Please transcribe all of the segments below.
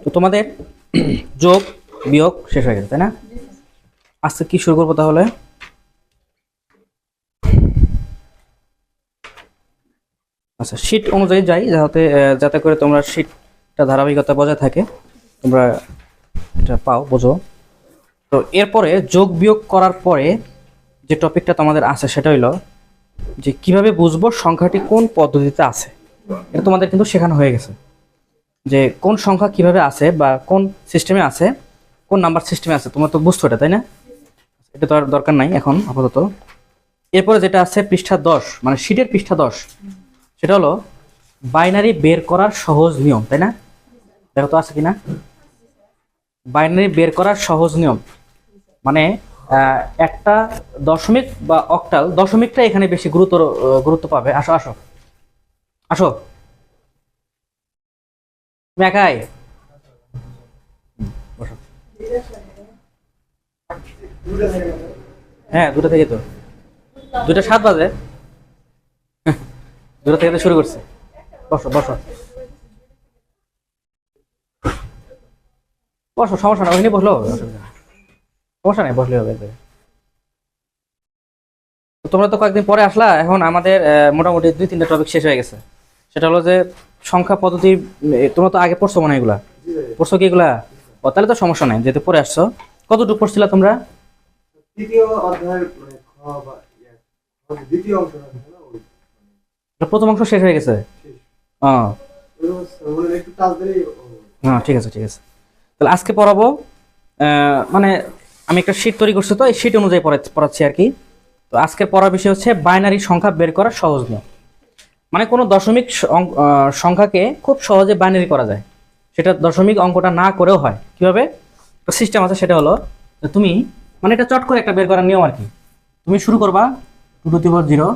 তো তোমাদের যোগ বিয়োগ শেষ হয়ে গেছে, তাই না? আজকে কি শুরু করবো তাহলে? আচ্ছা, শীট অনুযায়ী যাই, যাতে করে তোমরা শীটটা ধারাবাহিকতা বজায় থাকে, তোমরা এটা পাও, বোঝো। তো এরপরে যোগ বিয়োগ করার পরে যে টপিকটা তোমাদের আছে সেটা হইলো যে কিভাবে বুঝবো সংখ্যাটি কোন পদ্ধতিতে আছে। এটা তোমাদের কিন্তু শেখানো হয়ে গেছে যে কোন সংখ্যা কিভাবে আছে বা কোন সিস্টেমে আছে, কোন নাম্বার সিস্টেমে আছে, তোমরা তো বুঝছো এটা, তাই না? এটা তো আর দরকার নাই এখন আপাতত। এরপরে যেটা আছে পৃষ্ঠা 10, মানে শীটের পৃষ্ঠা 10, সেটা হলো বাইনারি বের করার সহজ নিয়ম, তাই না? দেখো তো আছে কিনা। বাইনারি বের করার সহজ নিয়ম মানে একটা দশমিক বা অক্টাল, দশমিকটা এখানে বেশি গুরুত্ব পাবে। আসো আসো আসো, তুমি একাই বসো। হ্যাঁ, 2টা থেকে তো 2টা 7 বাজে, 2টা থেকে তো শুরু করছে। বসো বসো বসো, সমস্যা না, ওখানে বসলো অসুবিধা নেই, সমস্যা নেই, বসলে হবে। তোমরা তো কয়েকদিন পরে আসলা, এখন আমাদের মোটামুটি 2-3টা টপিক শেষ হয়ে গেছে। সেটা হলো যে সংখ্যা পদ্ধতি। তোমরা তো আগে পড়ছো মনে হয়, এগুলা পড়ছো কি এগুলা? ও, তাহলে তো সমস্যা নাই, যেহেতু পরে আসছো। কতটুকু পড়ছিলা তোমরা? তৃতীয় অধ্যায়ের দ্বিতীয় অংশ প্রথম অংশ শেষ হয়ে গেছে। একটু টাচ দিলেই হ্যাঁ, ঠিক আছে ঠিক আছে। তাহলে আজকে পড়াবো, মানে আমি একটা শীট তৈরি করছি, তো এই শীট অনুযায়ী পড়াচ্ছি আর কি। তো আজকের পড়ার বিষয় হচ্ছে বাইনারি সংখ্যা বের করার সহজ নিয়ম। মানে কোনো দশমিক সংখ্যাকে খুব সহজে বাইনারি করা যায়, সেটা দশমিক অঙ্কটা না করেও হয়। কিভাবে সিস্টেম আছে সেটা হলো, তুমি মানে এটা চট করে একটা বের করার নিয়ম আর কি। তুমি শুরু করবা 2^0,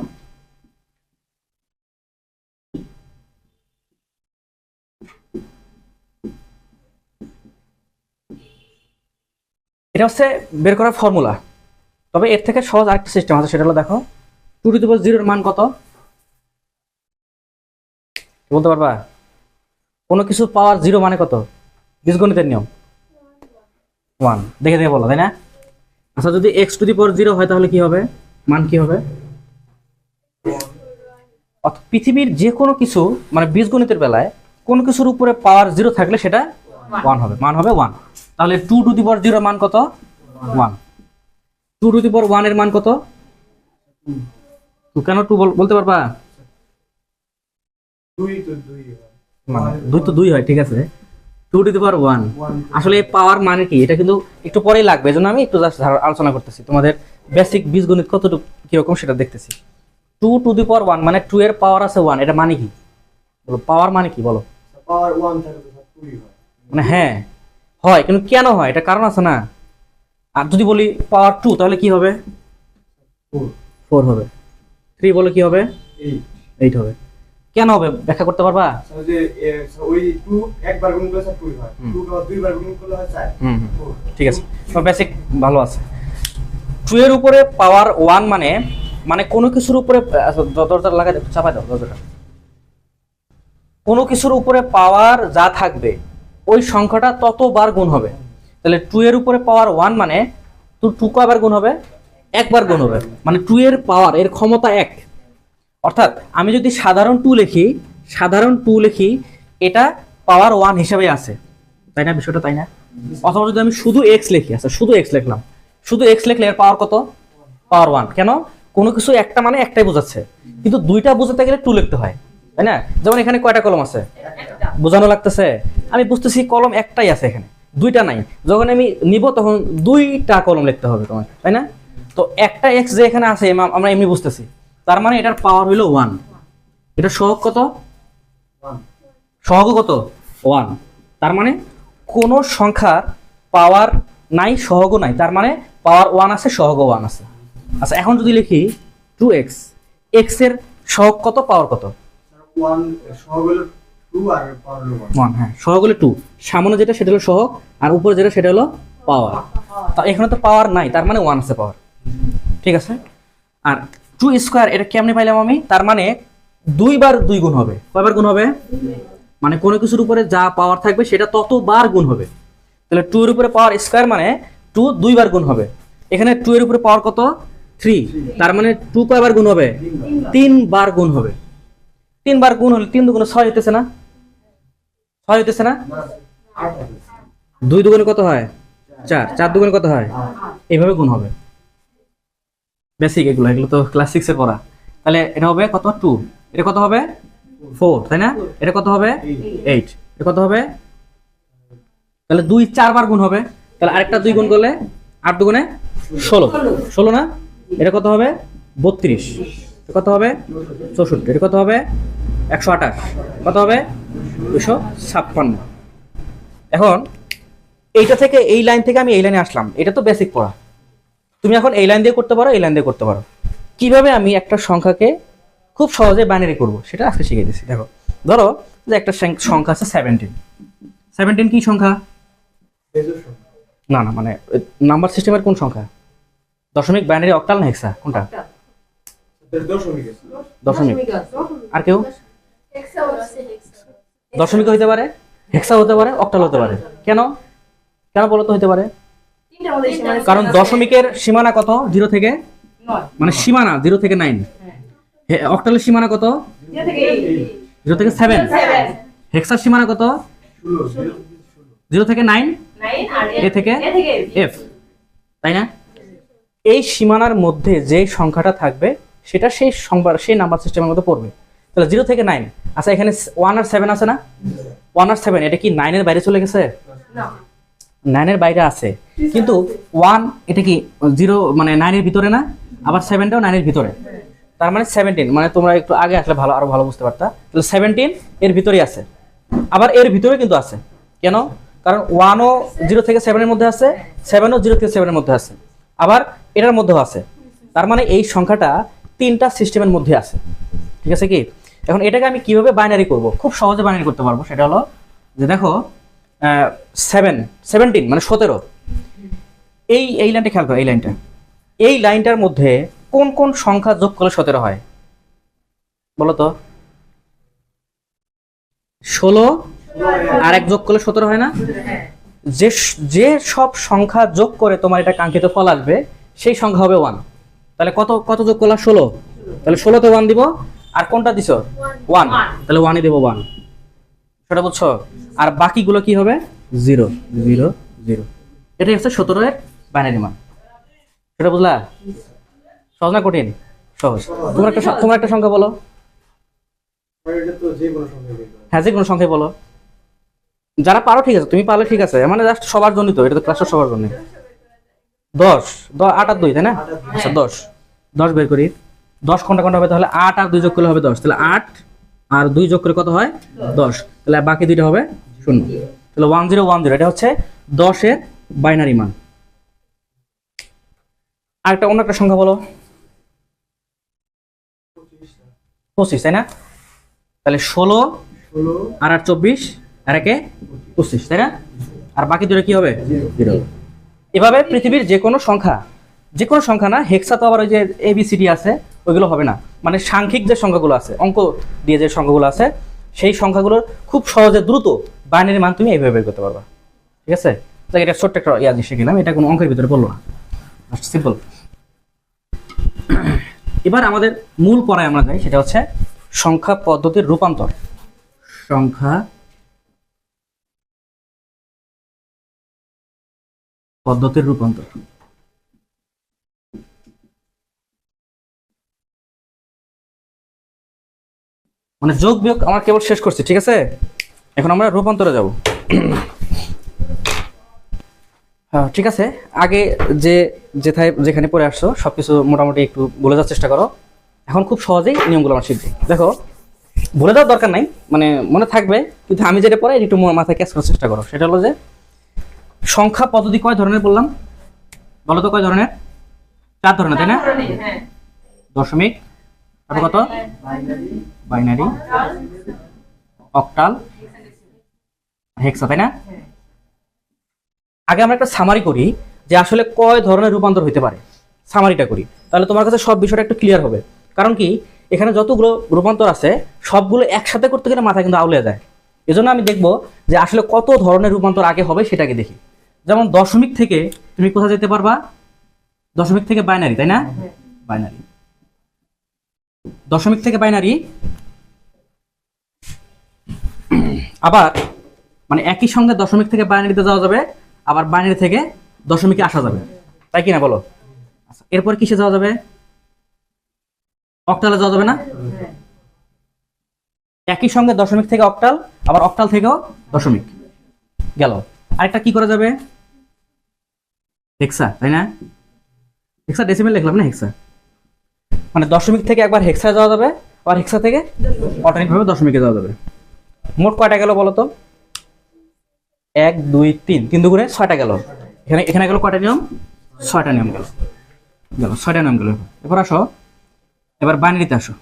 এটা হচ্ছে বের করার ফর্মুলা। তবে এর থেকে সহজ আরেকটা সিস্টেম আছে, সেটা হলো দেখো 2^0 এর মান কত বলতে পারবা? কোনো কিছু পাওয়ার 0 মানে কত? বীজগণিতের নিয়ম 1, দেখে দেখে বলো, তাই না? আচ্ছা, যদি x⁴ হয় তাহলে কি হবে, মান কি হবে? পৃথিবীর যে কোনো কিছু, মানে বীজগণিতের বেলায় কোনো কিছুর উপরে পাওয়ার 0 থাকলে সেটা 1 হবে, মান হবে 1। তাহলে 2^0 মান কত? 1। 2^1 এর মান কত? কেন 2 বলতে পারবা? 2 তো 2 হয়, ঠিক আছে। 2^1 আসলে পাওয়ার মানে কি, এটা কিন্তু একটু পরেই লাগবে, এজন্য আমি একটু জাস্ট আলোচনা করতেছি, তোমাদের বেসিক বীজগণিত কতটুকু কিরকম সেটা দেখতেছি। 2^1 মানে 2 এর পাওয়ার আছে 1, এটা মানে কি বলো? পাওয়ার মানে কি বলো? পাওয়ার 1 থাকলে তো 2 হয়। মানে হ্যাঁ হয়, কিন্তু কেন হয় এটা কারণ আছে না। আর যদি বলি পাওয়ার 2 তাহলে কি হবে? 4 হবে। 3 বলে কি হবে? 8 হবে। কেন হবে ব্যাখ্যা করতে পারবা? যে ওই 2 একবার গুণ করলে 2 হয়, 2 কে দুইবার গুণ করলে হয় 4। ঠিক আছে, বেসিক ভালো আছে। 2 এর উপরে পাওয়ার 1 মানে মানে কোনো কিছুর উপরে, দরজা লাগাই দাও, চাপাই দাও দরজাটা। কোনো কিছুর উপরে পাওয়ার যা থাকবে ওই সংখ্যাটা ততবার গুণ হবে। তাহলে 2 এর উপরে পাওয়ার 1 মানে 2 কবার গুণ হবে? একবার গুণ হবে, মানে 2 এর পাওয়ার, এর ক্ষমতা 1। অর্থাৎ আমি যদি সাধারণ 2 লিখি, এটা পাওয়ার 1 হিসেবে আছে, তাই না? বিষয়টা তাই না? অথবা যদি আমি শুধু x লিখি, আচ্ছা শুধু x লিখলাম, শুধু x লিখলে এর পাওয়ার কত? পাওয়ার 1। কেন? কোনো কিছু একটা মানে একটাই বোঝাচ্ছে, কিন্তু 2টা বোঝাতে গেলে 2 লিখতে হয়, তাই না? যেমন এখানে কয়টা কলম আছে বোঝানো লাগতেছে, আমি বুঝতেছি কলম একটাই আছে, এখানে 2টা নাই। যখন আমি নিব তখন 2টা কলম লিখতে হবে তোমার, তাই না? তো একটা x যে এখানে আছে আমরা এমনি বুঝতেছি, তার মানে এটার পাওয়ার হইলো 1। এটা সহগ কত? 1 সহগ কত? 1। তার মানে কোন সংখ্যার পাওয়ার নাই, সহগও নাই, তার মানে পাওয়ার 1 আছে, সহগও 1 আছে। আচ্ছা, এখন যদি লিখি 2x, x এর সহগ কত, পাওয়ার কত? 1 সহগ হলো 2 আর পাওয়ার হলো 1। হ্যাঁ, সহগ হলো 2, সামনে যেটা সেটা হলো সহগ, আর উপরে যেটা সেটা হলো পাওয়ার। তা এখানে তো পাওয়ার নাই, তার মানে 1 আছে পাওয়ার, ঠিক আছে। আর 2 স্কয়ার এটা কেমনে পাইলাম আমি? তার মানে 2 বার 2 গুণ হবে, কয়বার গুণ হবে? মানে কোনো কিছুর উপরে যা পাওয়ার থাকবে সেটা ততবার গুণ হবে। তাহলে 2 এর উপরে পাওয়ার স্কয়ার মানে 2 দুইবার গুণ হবে। এখানে 2 এর উপরে পাওয়ার কত 3, তার মানে 2 কয়বার গুণ হবে 3 বার গুণ হবে। 3 বার গুণ হলে 3 দুগুণে 6 হইতেছে না, 6 হইতেছে না, 2 দুগুণে কত হয় 4, 4 দুগুণে কত হয়, এইভাবে গুণ হবে। বেসিক এগুলো তো ক্লাস 6 এর পড়া। তাহলে এটা হবে কত 2, এটা কত হবে 4, তাই না, এটা কত হবে 8, এটা কত হবে, তাহলে 2 4 বার গুণ হবে। তাহলে আরেকটা 2 গুণ করলে 8 দুগুণে 16, 16 না, এটা কত হবে 32, এটা কত হবে 64, এটা কত হবে 128, কত হবে 256। এখন এইটা থেকে এই লাইন থেকে আমি এই লাইনে আসলাম, এটা তো বেসিক পড়া। তুমি এখন এই লাইন দিয়ে করতে পারো, এই লাইন দিয়ে করতে পারো। কিভাবে আমি একটা সংখ্যাকে খুব সহজে বাইনারি করব সেটা আজকে শিখিয়ে দিচ্ছি। দেখো, ধরো যে একটা সংখ্যা আছে 17। 17 কি সংখ্যা? না না, মানে নাম্বার সিস্টেমের কোন সংখ্যা? দশমিক, বাইনারি, অক্টাল না হেক্সা, কোনটা? দশমিক। আর কেউ? দশমিক হইতে পারে, হেক্সা হতে পারে, অক্টাল হতে পারে। কেন কেন বলো তো হইতে পারে? কারণ দশমিকের সীমানা কত 0 থেকে, মানে সীমানা 0 থেকে 9। অক্টালের সীমানা কত 0 থেকে 7। হেক্সার সীমানা কত 0 থেকে 9, এ থেকে এফ, তাই না? এই সীমানার মধ্যে যে সংখ্যাটা থাকবে সেটা সেই নাম্বার সিস্টেমের মধ্যে পড়বে। তাহলে 0 থেকে 9, আচ্ছা এখানে 1 আর 7 আছে না, 1 আর 7 এটা কি 9 এর বাইরে চলে গেছে? 9 এর বাইরে আছে, কিন্তু 1 এটা কি 0 মানে 9 এর ভিতরে না, আবার 7টাও 9 এর ভিতরে। তার মানে 17, মানে তোমরা একটু আগে আসলে আরো ভালো বুঝতে পারতা। তাহলে 17 এর ভিতরেই আছে, আবার এর ভিতরে কিন্তু আছে। কেন? কারণ 1ও 0 থেকে 7 এর মধ্যে আছে, 7ও 0 থেকে 7 এর মধ্যে আছে, আবার এটার মধ্যেও আছে। তার মানে এই সংখ্যাটা 3টা সিস্টেমের মধ্যে আছে। ঠিক আছে কি? এখন এটাকে আমি কিভাবে বাইনারি করব? খুব সহজে বাইনারি করতে পারবো। সেটা হলো যে দেখো 17 মানে 17, এই লাইনটা খেয়াল করো, এই লাইনটার মধ্যে কোন কোন সংখ্যা যোগ করলে 17 হয় বলো তো? 16 আর 1 যোগ করলে 17 হয় না? যে সব সংখ্যা যোগ করে তোমার এটা কাঙ্ক্ষিত ফল আসবে সেই সংখ্যা হবে 1। তাহলে কত কত যোগ করলা 16, তাহলে 16তে 1 দিব, আর কোনটা দিছো 1, তাহলে 1ই দেব 1। সেটা বুঝছো? আর বাকিগুলো কি হবে 0 0 0। এটাই হচ্ছে 17 এর বাইনারি মান। সেটা বুঝলা? সহজ না কঠিন? সহজ। তোমার একটা সংখ্যা বলো। হ্যাঁ, যে কোনো সংখ্যা বলো, যারা পারো। ঠিক আছে, তুমি পারলে ঠিক আছে, মানে জাস্ট সবার জন্যই তো, এটা তো ক্লাসের সবার জন্য। 10 8 আর 2, তাই না? আচ্ছা 10 বের করি। 10 কোনটা কোনটা হবে? তাহলে 8 আর 2 যোগ করলে হবে 10। তাহলে 8 আর 2 যোগ করে কত হয় 10। তাহলে বাকি দুইটা হবে 0। তাহলে 1010, এটা হচ্ছে 10 এর বাইনারি মান। আর অন্য একটা সংখ্যা বলো। 25, তাই না? তাহলে 16 আর 24 আর 1 25, তাই না? আর বাকি দুটো কি হবে 0। এভাবে পৃথিবীর যে কোনো সংখ্যা না, হেক্সা তো আবার ওই যে ABCD আছে, ওইগুলো হবে না। মানে সাংখ্যিক যে সংখ্যাগুলো আছে, অঙ্ক দিয়ে যে সংখ্যাগুলো আছে, সেই সংখ্যাগুলোর খুব সহজে দ্রুত বাইনারি মান তুমি এইভাবে বের করতে পারবা। ঠিক আছে? তো এটা ছোট্ট একটা জিনিস শিখলাম, এটা কোনো অঙ্কের ভিতরে পড়লো না, সিম্পল। এবার আমাদের মূল পড়ায় আমরা যাই, সেটা হচ্ছে সংখ্যা পদ্ধতির রূপান্তর। সংখ্যা পদ্ধতির রূপান্তর। মানে যোগ বিয়োগ আমরা কেবল শেষ করছি, ঠিক আছে? এখন আমরা রূপান্তরে যাব। হ্যাঁ, ঠিক আছে। আগে যেখানে পড়ে আসছো সবকিছু মোটামুটি একটু বলে যাওয়ার চেষ্টা করো। এখন খুব সহজেই নিয়মগুলো আমরা শিখবো। দেখো, বলে দেওয়ার দরকার নাই, মানে মনে থাকবে, কিন্তু আমি যেটা পড়াই একটু মাথায় ক্যাচ করার চেষ্টা করো। সেটা হলো যে সংখ্যা পদ্ধতি কয় ধরনের বললাম বলো তো? কয় ধরনের? 4 ধরনের, তাই না? দশমিক, তারপর কত? বাইনারি, অক্টাল, হেক্সা, তাই না? আগে আমরা একটা সামারি করি যে আসলে কয় ধরনের রূপান্তর হতে পারে। সামারিটা করি, তাহলে তোমার কাছে সব বিষয়টা একটু ক্লিয়ার হবে। কারণ কি, এখানে যতগুলো রূপান্তর আছে সবগুলো একসাথে করতে গেলে মাথা কিন্তু আউলে যায়। এজন্য আমি দেখবো যে আসলে কত ধরনের রূপান্তর আগে হবে সেটাকে দেখি। যেমন দশমিক থেকে তুমি কোথায় যেতে পারবা, দশমিক থেকে বাইনারি, তাই না? বাইনারি, দশমিক থেকে বাইনারি। আবার মানে একই সঙ্গে দশমিক থেকে বাইনারিতে যাওয়া যাবে, আবার বাইনারি থেকে দশমিকে আসা যাবে, তাই কিনা বলো? আচ্ছা, এরপর কিসে যাওয়া যাবে? অক্টালে যাওয়া যাবে না? একই সঙ্গে দশমিক থেকে অক্টাল, আবার অক্টাল থেকেও দশমিক গেল। আরেকটা কি করা যাবে? হেক্সা, তাই না? হেক্সা ডেসিমেল লিখলাম না, হেক্সা মানে দশমিক থেকে একবার হেক্সা যাওয়া যাবে, আবার হেক্সা থেকে অল্টারনেট ভাবে দশমিকে যাওয়া যাবে। মোট কয়টা গেল বলো তো? 1 2 3, 3 দুগুণে 6টা গেল। এখানে এখানে গেল কয়টা নিয়ম? 6টা নিয়ম গেল, 6টা নিয়ম গেল। এরপর আসো, এবার বাইনারিতে আসো।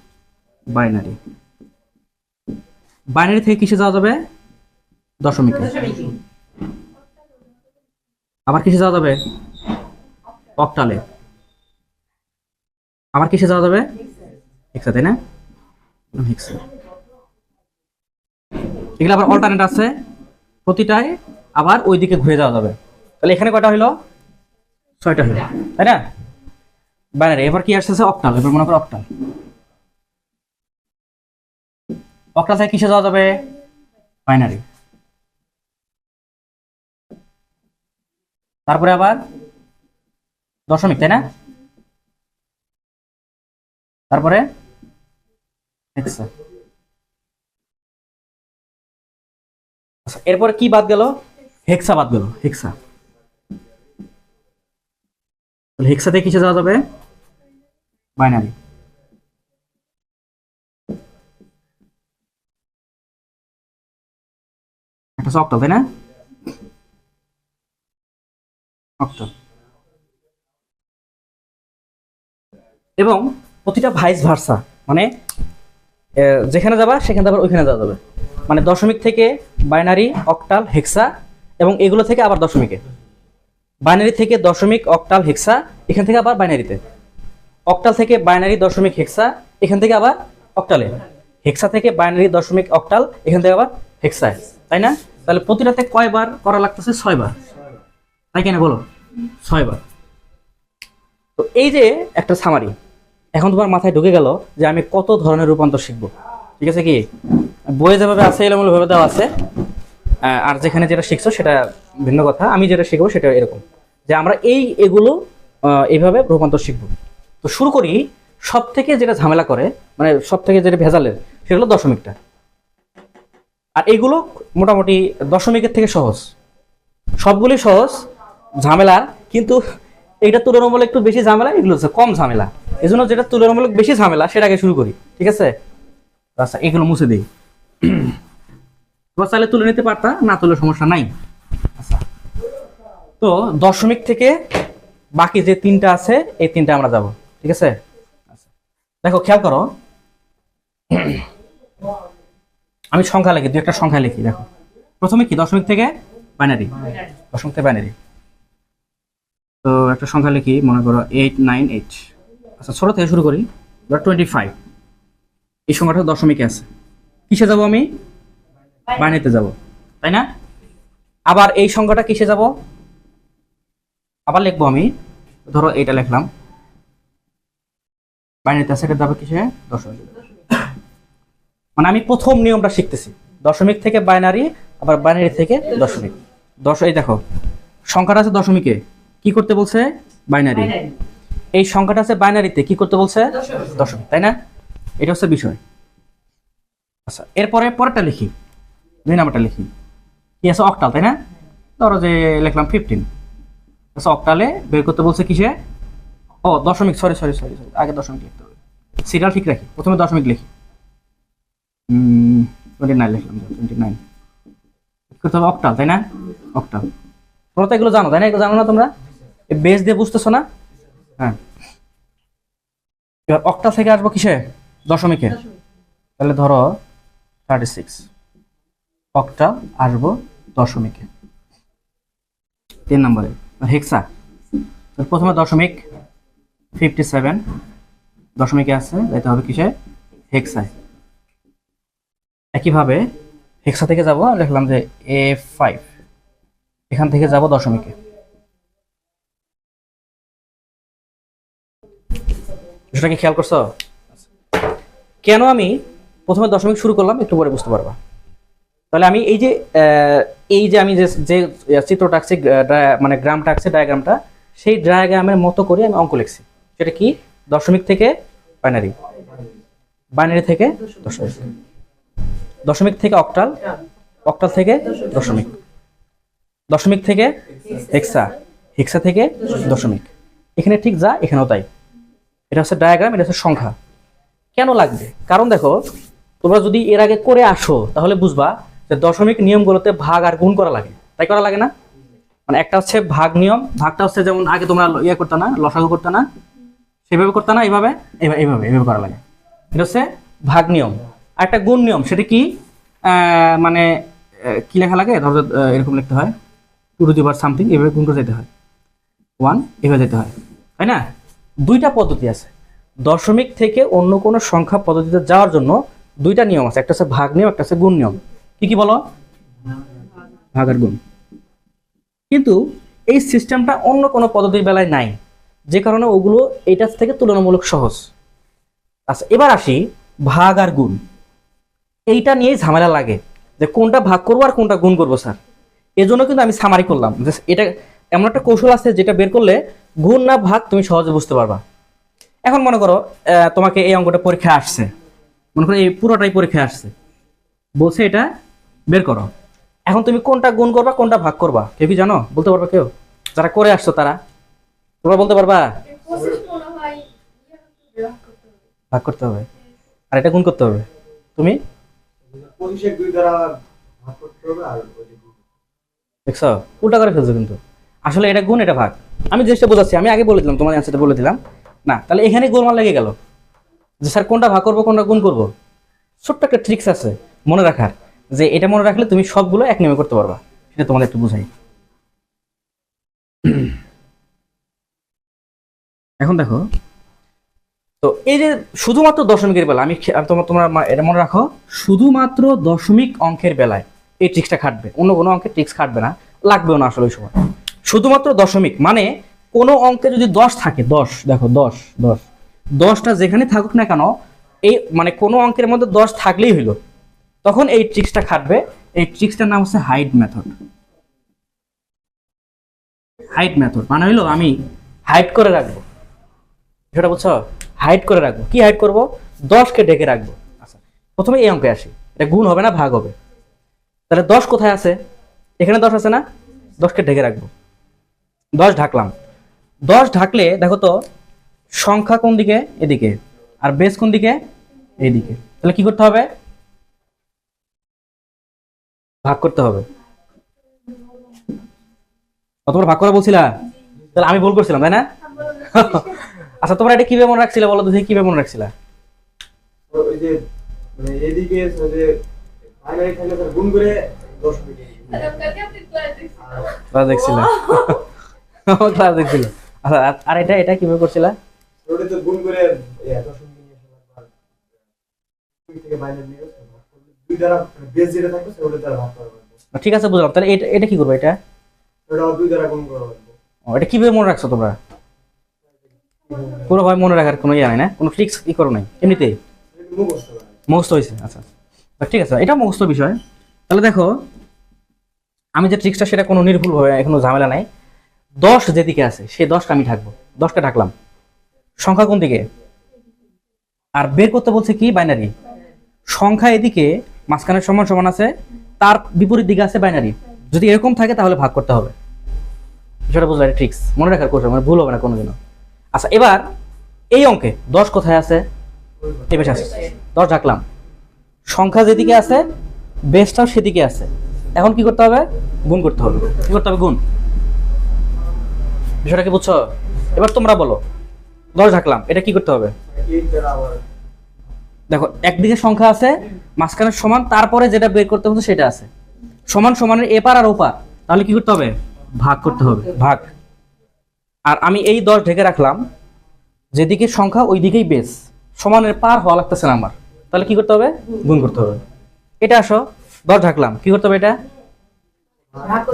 বাইনারি, বাইনারি থেকে কিসে যাওয়া যাবে? দশমিকে। আবার কিসে যাওয়া যাবে? অক্টালে। আবার কিসে যাওয়া যাবে? হেক্সা, তাই না? হেক্সা। এগুলো আবার অল্টারনেট আছে প্রতিটায়, আবার ওই দিকে ঘুরে যাওয়া যাবে। তাহলে এখানে কয়টা হইলো? 6টা হইলো, তাই না? বাইনারি। এবার কি আসতেছে? অক্টাল। এবার মনে করো অক্টাল। অক্টাল থেকে কিসে যাওয়া যাবে? বাইনারি। তারপরে আবার দশমিক, তাই না? তারপরে হেক্সা। আচ্ছা, এরপরে কি বাদ গেল? হেক্সা বাদ গেল, হেক্সা। তাহলে হেক্সা থেকে কিসে যাওয়া যাবে? বাইনারি। একটা অক্টাল, তাই না? অক্টাল। এবং প্রতিটা ভাইস ভার্সা, মানে যেখানে যাবা সেখানে আবার ওইখানে যাওয়া যাবে। মানে দশমিক থেকে বাইনারি, অক্টাল, হেক্সা, এবং এগুলো থেকে আবার দশমিকে। বাইনারি থেকে দশমিক, অক্টাল, হেক্সা, এখান থেকে আবার বাইনারিতে। অক্টাল থেকে বাইনারি, দশমিক, হেক্সা, এখান থেকে আবার অক্টালে। হেক্সা থেকে বাইনারি, দশমিক, অক্টাল, এখান থেকে আবার হেক্সায়, তাই না? তাহলে প্রতিটাতে কয়বার করা লাগতেছে? 6 বার, তাই কিনা বলো? 6 বার। তো এই যে একটা সামারি, এখন তোমার মাথায় ঢুকে গেল যে আমি কত ধরনের রূপান্তর শিখবো। ঠিক আছে? কি বইয়ে যেভাবে আছে এলোমেলো ভাবে দেওয়া আছে, আর যেখানে যেটা শিখছো সেটা ভিন্ন কথা। আমি যেটা শিখবো সেটা এরকম যে আমরা এগুলো এইভাবে রূপান্তর শিখবো। তো শুরু করি সব থেকে যেটা ঝামেলা করে, মানে সব থেকে যেটা ভেজালের, সেটা হলো দশমিকটা। আর এইগুলো মোটামুটি দশমিকের থেকে সহজ, সবগুলি সহজ, ঝামেলার কিন্তু এইটা তুলনামূলক একটু বেশি ঝামেলা, এগুলো হচ্ছে কম ঝামেলা। এই জন্য যেটা তুলনামূলক বেশি ঝামেলা সেটাকে শুরু করি, ঠিক আছে? আচ্ছা, এগুলো মুছে দিই। তোমরা চাইলে তুলে নিতে পারতা, না তুলে সমস্যা নাই। আচ্ছা, তো দশমিক থেকে বাকি যে 3টা আছে এই 3টা আমরা যাব, ঠিক আছে? আচ্ছা, দেখো খেয়াল করো, আমি সংখ্যা লিখি, 2 একটা সংখ্যা লিখি। দেখো প্রথমে কি? দশমিক থেকে বাইনারি, দশমিক থেকে বাইনারি। তো একটা সংখ্যা লিখি, মনে করো 898। আচ্ছা, ছোট থেকে শুরু করি। 25, এই সংখ্যাটা দশমিকে আছে। কিসে যাব আমি? বাইনারিতে যাব, তাই না? আবার এই সংখ্যাটা কিসে যাব? আবার লিখবো আমি, ধরো এইটা লিখলাম, বাইনারিতে আছে, এটা যাবে কিসে? দশমিক। মানে আমি প্রথম নিয়মটা শিখতেছি, দশমিক থেকে বাইনারি, আবার বাইনারি থেকে দশমিক। এই দেখো সংখ্যাটা আছে দশমিকে, কি করতে বলছে? বাইনারি। এই সংখ্যাটা আছে বাইনারিতে, কি করতে বলছে? দশমিক, তাই না? এটা হচ্ছে বিষয়। আচ্ছা, এরপরে পরেরটা লিখি, 2 নাম্বারটা লিখি, কি আছে? অক্টাল, তাই না? ধরো যে লিখলাম 15। আচ্ছা, অক্টালে বের করতে বলছে কিসে? ও দশমিক, সরি, আগে দশমিক লিখতে হবে। সিরিয়াল ঠিক রাখি, প্রথমে দশমিক লিখি। 29 লিখলাম, 29 করতে হবে অক্টাল, তাই না? অক্টাল। তোমরা তো এগুলো জানো, তাই না? এগুলো জানো না তোমরা? বেস দিয়ে বুঝতেছো না? হ্যাঁ। এবার অক্টাল থেকে আসবো কিসে? দশমিকে। তাহলে ধরো 36, অক্টাল আসবো দশমিকে। 3 নম্বরে হেক্সা, প্রথমে দশমিক 57, দশমিকে আছে, যাইতে হবে কিসে? হেক্সায়। একইভাবে হেক্সা থেকে যাব, লিখলাম যে A5, এখান থেকে যাব দশমিকে। বিষয়টা কি খেয়াল করছো? কেন আমি প্রথমে দশমিক শুরু করলাম একটু পরে বুঝতে পারবা। তাহলে আমি এই যে আমি যে যে চিত্রটা আঁকছি, মানে গ্রামটা আঁকছি, ডায়াগ্রামটা, সেই ডায়াগ্রামের মতো করে আমি অঙ্ক লিখছি। সেটা কি? দশমিক থেকে বাইনারি, বাইনারি থেকে দশমিক, দশমিক থেকে অক্টাল, অক্টাল থেকে দশমিক, দশমিক থেকে হেক্সা, হেক্সা থেকে দশমিক। এখানে ঠিক যা এখানেও তাই। এটা হচ্ছে ডায়াগ্রাম, এটা হচ্ছে সংখ্যা। কেন লাগবে? কারণ দেখো, তোমরা যদি এর আগে করে আসো তাহলে বুঝবা যে দশমিক নিয়মগুলোতে ভাগ আর গুণ করা লাগে, তাই করা লাগে না? মানে একটা হচ্ছে ভাগ নিয়ম, ভাগটা হচ্ছে যেমন আগে তোমরা ইয়ে করতে না, লসাগু করতে না, সেভাবে করতে না, এইভাবে এইভাবে এইভাবে করা লাগে। এটা হচ্ছে ভাগ নিয়ম। আর একটা গুণ নিয়ম, সেটা কি? মানে কি লেখা লাগে? ধরো এরকম লিখতে হয়, 2 টু দি পাওয়ার সামথিং, এভাবে গুণ করে যেতে হয়, 1 এভাবে যেতে হয়, তাই না? দুইটা পদ্ধতি আছে। দশমিক থেকে অন্য কোনো সংখ্যা পদ্ধতিতে যাওয়ার জন্য দুইটা নিয়ম আছে, একটা হচ্ছে ভাগ নিয়ম, একটা হচ্ছে গুণ নিয়ম। কি কি বলো? ভাগ আর গুণ। কিন্তু এই সিস্টেমটা অন্য কোনো পদ্ধতির বেলায় নাই, যে কারণে ওগুলো এটার থেকে তুলনামূলক সহজ। আচ্ছা, এবার আসি ভাগ আর গুণ। এইটা নিয়েই ঝামেলা লাগে যে কোনটা ভাগ করবো আর কোনটা গুণ করবো স্যার। এজন্য কিন্তু আমি সামারি করলাম যে এটা এমন একটা কৌশল আছে যেটা বের করলে গুণ না ভাগ তুমি সহজে বুঝতে পারবা। এখন মনে করো তোমাকে এই অঙ্কটা পরীক্ষা আসছে, মনে করো এই পুরোটাই পরীক্ষা আসছে, বলছে এটা বের করো। এখন তুমি কোনটা গুণ করবা কোনটা ভাগ করবা কেউ কি জানো? বলতে পারবা কেউ? যারা করে আসছো তারা, তোমরা বলতে পারবা? ভাগ করতে হবে আর এটা গুণ করতে হবে। তুমি 25 2 দ্বারা ভাগ করতে হবে, আর ওই যে দেখছো উল্টা করে ফেলছো কিন্তু। আসলে এটা গুণ এটা ভাগ। আমি জিনিসটা বোঝাচ্ছি, আমি আগে বলে দিলাম, তোমার অ্যান্সারটা বলে দিলাম না, তাহলে এখানে গোলমাল লেগে গেল যে স্যার কোনটা ভাগ করবো কোনটা গুণ করবো। ছোট্ট একটা ট্রিক্স আছে মনে রাখার, যে এটা মনে রাখলে তুমি সবগুলো এক নিয়মে করতে পারবা। সেটা তোমাদের একটু বুঝাই। এখন দেখো তো, এই যে শুধুমাত্র দশমিকের বেলা আমি তোমরা এটা মনে রাখো, শুধুমাত্র দশমিক অঙ্কের বেলায় এই ট্রিক্সটা খাটবে, অন্য কোনো অঙ্কের ট্রিক্স খাটবে না, লাগবেও না আসলে ওই সময়। শুধুমাত্র দশমিক মানে কোনো অঙ্কে যদি 10 থাকে, 10 দেখো 10 10 10টা যেখানে থাকুক না কেন, এই মানে কোনো অঙ্কের মধ্যে 10 থাকলেই হইলো, তখন এই ট্রিক্সটা খাটবে। এই ট্রিক্সটার নাম হচ্ছে হাইড মেথড। হাইড মেথড মানে হইলো আমি হাইড করে রাখবো, সেটা বুঝছো? হাইড করে রাখবো। কি হাইড করবো? 10কে ঢেকে রাখবো। আচ্ছা, প্রথমে এই অঙ্কে আসি, এটা গুণ হবে না ভাগ হবে। তাহলে 10 কোথায় আছে? এখানে 10 আছে না? 10কে ঢেকে রাখবো। 10 ঢাকলাম। 10 ঢাকলে দেখো তো সংখ্যা কোন দিকে? এদিকে। আর বেস কোন দিকে? এইদিকে। তাহলে কি করতে হবে? ভাগ করতে হবে। কতবার ভাগ করা বলছিলা? তাহলে আমি ভুল করছিলাম তাই না? আচ্ছা, তোমরা এটা কিভাবে মনে রাখছিলে বলো তো, কিভাবে মনে রাখছিলা? ওই যে মানে এদিকে ওই যে বাইনারি থাকলে তার গুণ করে 10 মিনিট ক্লাস দেখছিলে? ক্লাস দেখছিলে। আচ্ছা, আর এটা এটা কিভাবে করছিলা? ওটা তো গুণ করে 10 মিনিট নিয়ে আসলে আর দুই থেকে বাইনারি নিয়ে আসলে ভাগ করলে দুই দ্বারা বেস যেটা থাকবে সেটা দ্বারা ভাগ করা হবে। ঠিক আছে, বুঝলাম। তাহলে এটা এটা কি করবো? এটা ওটা দুই দ্বারা গুণ করা হবে। এটা কিভাবে মনে রাখছো তোমরা? পুরো ভাবে মনে রাখার কোনো ইয়ে নাই না, কোনো ট্রিক্স কি করো নাই, এমনিতেই মুখস্থ করা। মুখস্থ হয়েছে। আচ্ছা ঠিক আছে, এটা মুখস্থ বিষয়। তাহলে দেখো আমি যে ট্রিক্সটা, সেটা কোনো নির্ভুল ভাবে, এখনো ঝামেলা নাই। 10 যেদিকে আছে সেই 10টা আমি ঢাকবো। 10টা ঢাকলাম। সংখ্যা কোন দিকে? আর বের করতে বলছে কি? বাইনারি। সংখ্যা এদিকে মাঝখানে সমান সমান আছে, তার বিপরীত দিকে আছে বাইনারি। যদি এরকম থাকে তাহলে ভাগ করতে হবে। সেটা বুঝলে ট্রিক্স মনে রাখার কৌশল, মানে ভুল হবে না কোনোদিনও। আচ্ছা, এবার এই অঙ্কে 10 কোথায় আছে? এই বেশ আছে। 10 ঢাকলাম। সংখ্যা যেদিকে আছে বেসটাও সেদিকে আছে। এখন কি করতে হবে? গুণ করতে হবে। কি করতে হবে? গুণ। বিষয়টা কি বুঝছো? এবার তোমরা বলো, 10 ঢাকলাম, এটা কি করতে হবে? এই দ্বারা আবার দেখো একদিকে সংখ্যা আছে, মাঝখানে সমান, তারপরে যেটা বের করতে হবে সেটা আছে। সমান সমানের এপার আর ওপার, তাহলে কি করতে হবে? ভাগ করতে হবে। ভাগ। আর আমি এই 10 ঢেকে রাখলাম, যেদিকে সংখ্যা ওই দিকেই বেস, সমানের পার হওয়া লাগতেছে না আমার, তাহলে কি করতে হবে? গুণ করতে হবে। এটা আসো 10 ঢাকলাম, কি করতে হবে এটা?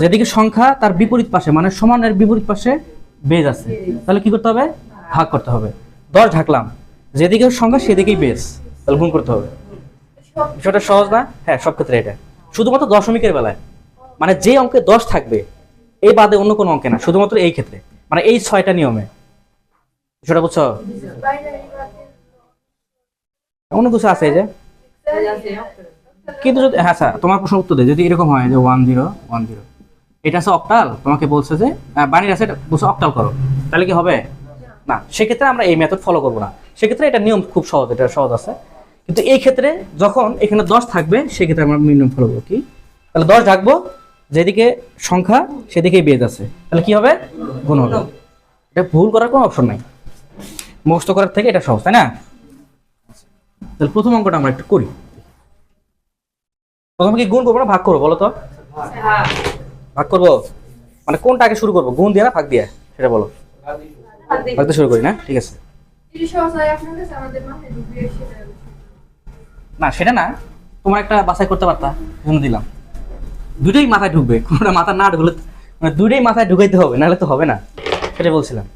যেদিকে সংখ্যা তার বিপরীত পাশে মানে সমানের বিপরীত পাশে বেজ আছে, তাহলে কি করতে হবে? ভাগ করতে হবে। 10 ঢাকলাম, যেদিকে সংখ্যা সেদিকেই বেজ, তাহলে গুণ করতে হবে। বিষয়টা সহজ না? হ্যাঁ, সব ক্ষেত্রে এটা, শুধুমাত্র দশমিকের বেলায়, মানে যে অঙ্কে 10 থাকবে এই বাদে অন্য কোনো অঙ্কে না, শুধুমাত্র এই ক্ষেত্রে, মানে এই 6টা নিয়মে। বিষয়টা বুঝছো? অন্য কিছু আছে এই যে, কিন্তু যদি হ্যাঁ স্যার তোমার প্রশ্ন উত্তর দেয় যদি এরকম হয় যে 1010, এটা আছে অক্টাল, তোমাকে বলছে যে বাইনারি আছে, এটা বলছে অক্টাল করো, তাহলে কি হবে? না, সেক্ষেত্রে আমরা এই মেথড ফলো করবো না, সেক্ষেত্রে এটা নিয়ম খুব সহজ, এটা সহজ আছে। কিন্তু এই ক্ষেত্রে যখন এখানে 10 থাকবে সেক্ষেত্রে আমরা নিয়ম ফলো করবো কি, তাহলে 10 ঢাকবো, যেদিকে সংখ্যা সেদিকেই বেজ আছে, তাহলে কি হবে? গুণ হবে। এটা ভুল করার কোনো অপশন নাই, মুখস্থ করার থেকে এটা সহজ, তাই না? তাহলে প্রথম অঙ্কটা আমরা একটু করি। প্রথমে কি গুণ করবো না ভাগ করবো বলো তো? ভাগ করবো, মানে কোনটা আগে শুরু করবো, গুণ দিয়ে না ভাগ দিয়ে, সেটা বলো। ভাগ দিয়ে শুরু করি না, ঠিক আছে। না সেটা না, তোমার একটা বাছাই করতে পারতা, জন্য দিলাম। দুটোই মাথায় ঢুকবে, কোনটা মাথা না ঢুকলে মানে দুটোই মাথায় ঢুকাইতে হবে, নাহলে তো হবে না, সেটা বলছিলাম।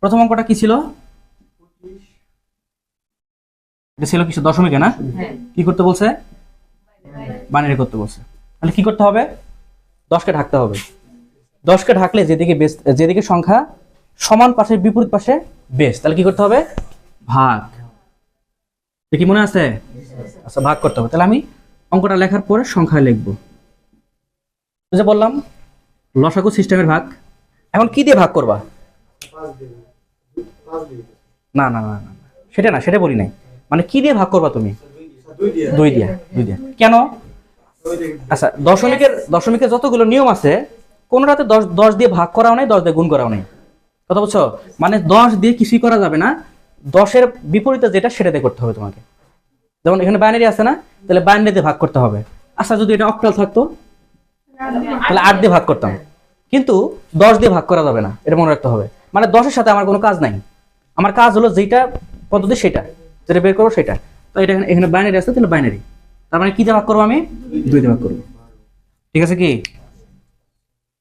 প্রথম অঙ্কটা কি ছিল? এটা ছিল কিছু দশমিকে না, কি করতে বলছে? বাইনারি করতে বলছে। তাহলে কি করতে হবে? 10কে ঢাকতে হবে। 10কে ঢাকলে যেদিকে সংখ্যা সমান পাশের বিপরীত পাশে বেস, তাহলে কি করতে হবে? ভাগ। কি মনে আছে? আচ্ছা, ভাগ করতে হবে। তাহলে আমি অঙ্কটা লেখার পরে সংখ্যা লিখবো। যে বললাম লসাগু সিস্টেমের ভাগ। এখন কি দিয়ে ভাগ করবা? না না না না, সেটা না, সেটা বলি নাই, মানে কি দিয়ে ভাগ করবা তুমি? 2 দিয়ে। কেন? আচ্ছা, দশমিকের যতগুলো নিয়ম আছে কোনটাতে 10 দিয়ে ভাগ করাও নাই, 10 দিয়ে গুণ করাও নাই, কথা বুঝছো? মানে 10 দিয়ে কিছুই করা যাবে না, 10-এর বিপরীতে যেটা সেটাতে করতে হবে তোমাকে। যেমন এখানে বাইনারি আছে না, তাহলে বাইনারি দিয়ে ভাগ করতে হবে। আচ্ছা, যদি এটা অক্টাল থাকতো তাহলে 8 দিয়ে ভাগ করতাম, কিন্তু 10 দিয়ে ভাগ করা যাবে না, এটা মনে রাখতে হবে। মানে 10-এর সাথে আমার কোনো কাজ নাই, আমার কাজ হলো যেটা পদ্ধতি সেটা, যেটা বের করবো সেটা। তো এটা এখানে বাইনারি আছে, তাহলে বাইনারি, তার মানে কি দিয়ে ভাগ করবো? আমি 2 দিয়ে ভাগ করবো, ঠিক আছে? কি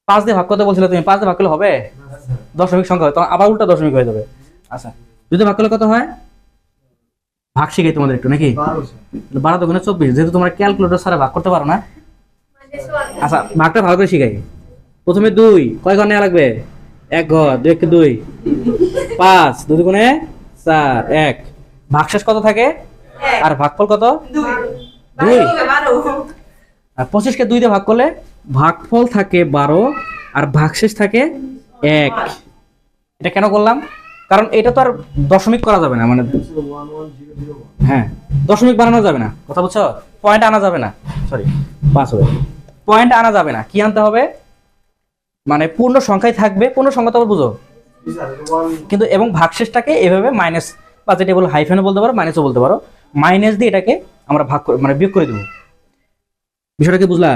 5 দিয়ে ভাগ করতে বলছিলে তুমি, 5 দিয়ে ভাগ করলে হবে? দশমিক সংখ্যা হয়, তখন আবার উল্টা দশমিক হয়ে যাবে। আচ্ছা, 2 দিয়ে ভাগ করলে কত হয়? ভাগ শিখাই তোমাদের একটু নাকি? 12 দুগুণে 24, যেহেতু তোমরা ক্যালকুলেটর ছাড়া ভাগ করতে পারো না। আচ্ছা, ভাগটা ভালো করে শিখাই। প্রথমে 2, কয় ঘর নেওয়া লাগবে? 1 ঘর, 2 × 2 5, 2 দুগুণে 4, 1। ভাগশেষ কত থাকে? আর ভাগফল কত? 2। আর 25-কে 2 দিয়ে ভাগ করলে ভাগফল থাকে 12 আর ভাগশেষ থাকে 1। এটা কেন করলাম? কারণ এটা তো আর দশমিক করা যাবে না, মানে হ্যাঁ দশমিক বানানো যাবে না, কথা বুঝছো? পয়েন্ট আনা যাবে না, সরি 5 হবে, পয়েন্ট আনা যাবে না, কি আনতে হবে? মানে পূর্ণ সংখ্যায় থাকবে, পূর্ণ সংখ্যা তো বুঝো, কিন্তু এবং ভাগশেষটাকে এভাবে মাইনাস বা যেটা বলো হাইফেনও বলতে পারো, মাইনাসও বলতে পারো, মাইনাস দিয়ে এটাকে আমরা ভাগ করে মানে বিয়োগ করে দেবো। বিষয়টা কি বুঝলা?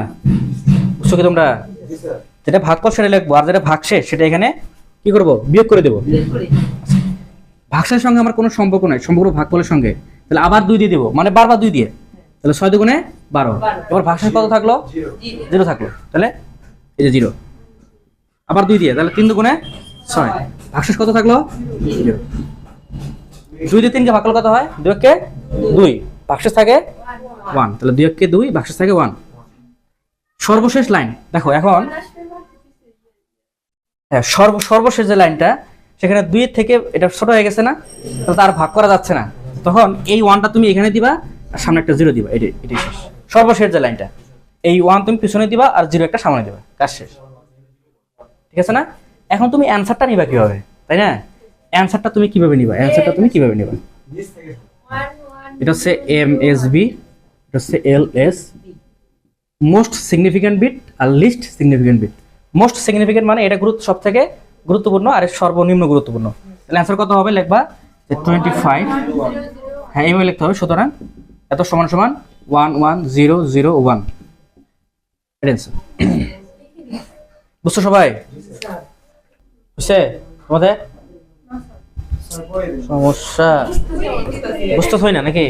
বুঝছো কি তোমরা? যেটা ভাগফল সেটা লিখবো, আর যেটা ভাগশেষ সেটা এখানে কি করবো? বিয়োগ করে দেবো। ভাগশেষের সঙ্গে আমার কোনো সম্পর্ক নাই, সম্পর্ক ভাগফলের সঙ্গে, তাহলে আবার 2 দিয়ে দেবো, মানে বারবার 2 দিয়ে, তাহলে 6 দুগুণে 12। এবার ভাগশেষ কত থাকলো? 0 থাকলো, তাহলে এই যে 0, আবার 2 দিয়ে, তাহলে 3 দুগুণে 6, ভাগশেষ কত থাকলো? 0। 2 দিয়ে 3কে ভাগ করলে কত হয়? 2 2, ভাগশেষ থাকে 1, তাহলে 2 2, ভাগশেষ থাকে 1। সর্বশেষ লাইন দেখো, এখন হ্যাঁ সর্বশেষ যে লাইনটা, সেখানে 2 থেকে এটা ছোট হয়ে গেছে না, তাহলে তার ভাগ করা যাচ্ছে না, তখন এই 1টা তুমি এখানে দিবা আর সামনে একটা 0 দিবা, এটাই শেষ। সর্বশেষ যে লাইনটা, এই 1 তুমি পিছনে দিবা আর 0 একটা সামনে দিবা, কাজ শেষ, ঠিক আছে না? এখন তুমি অ্যানসারটা নিবা কিভাবে, তাই না? অ্যানসারটা তুমি কিভাবে নিবা? এটা হচ্ছে MSB, এটা হচ্ছে LS, মোস্ট সিগনিফিক্যান্ট বিট আর least significant bit. Most significant মানে এটা সব থেকে গুরুত্বপূর্ণ, আর সর্বনিম্ন গুরুত্বপূর্ণ। তাহলে অ্যান্সার কত হবে? লিখবা যে 25, হ্যাঁ এইভাবে লিখতে হবে। সুতরাং এত সমান সমান 11001, এটা অ্যান্সার। বুঝছো সবাই? বুঝছে তোমাদের? সমস্যা বুঝতে হয় না নাকি?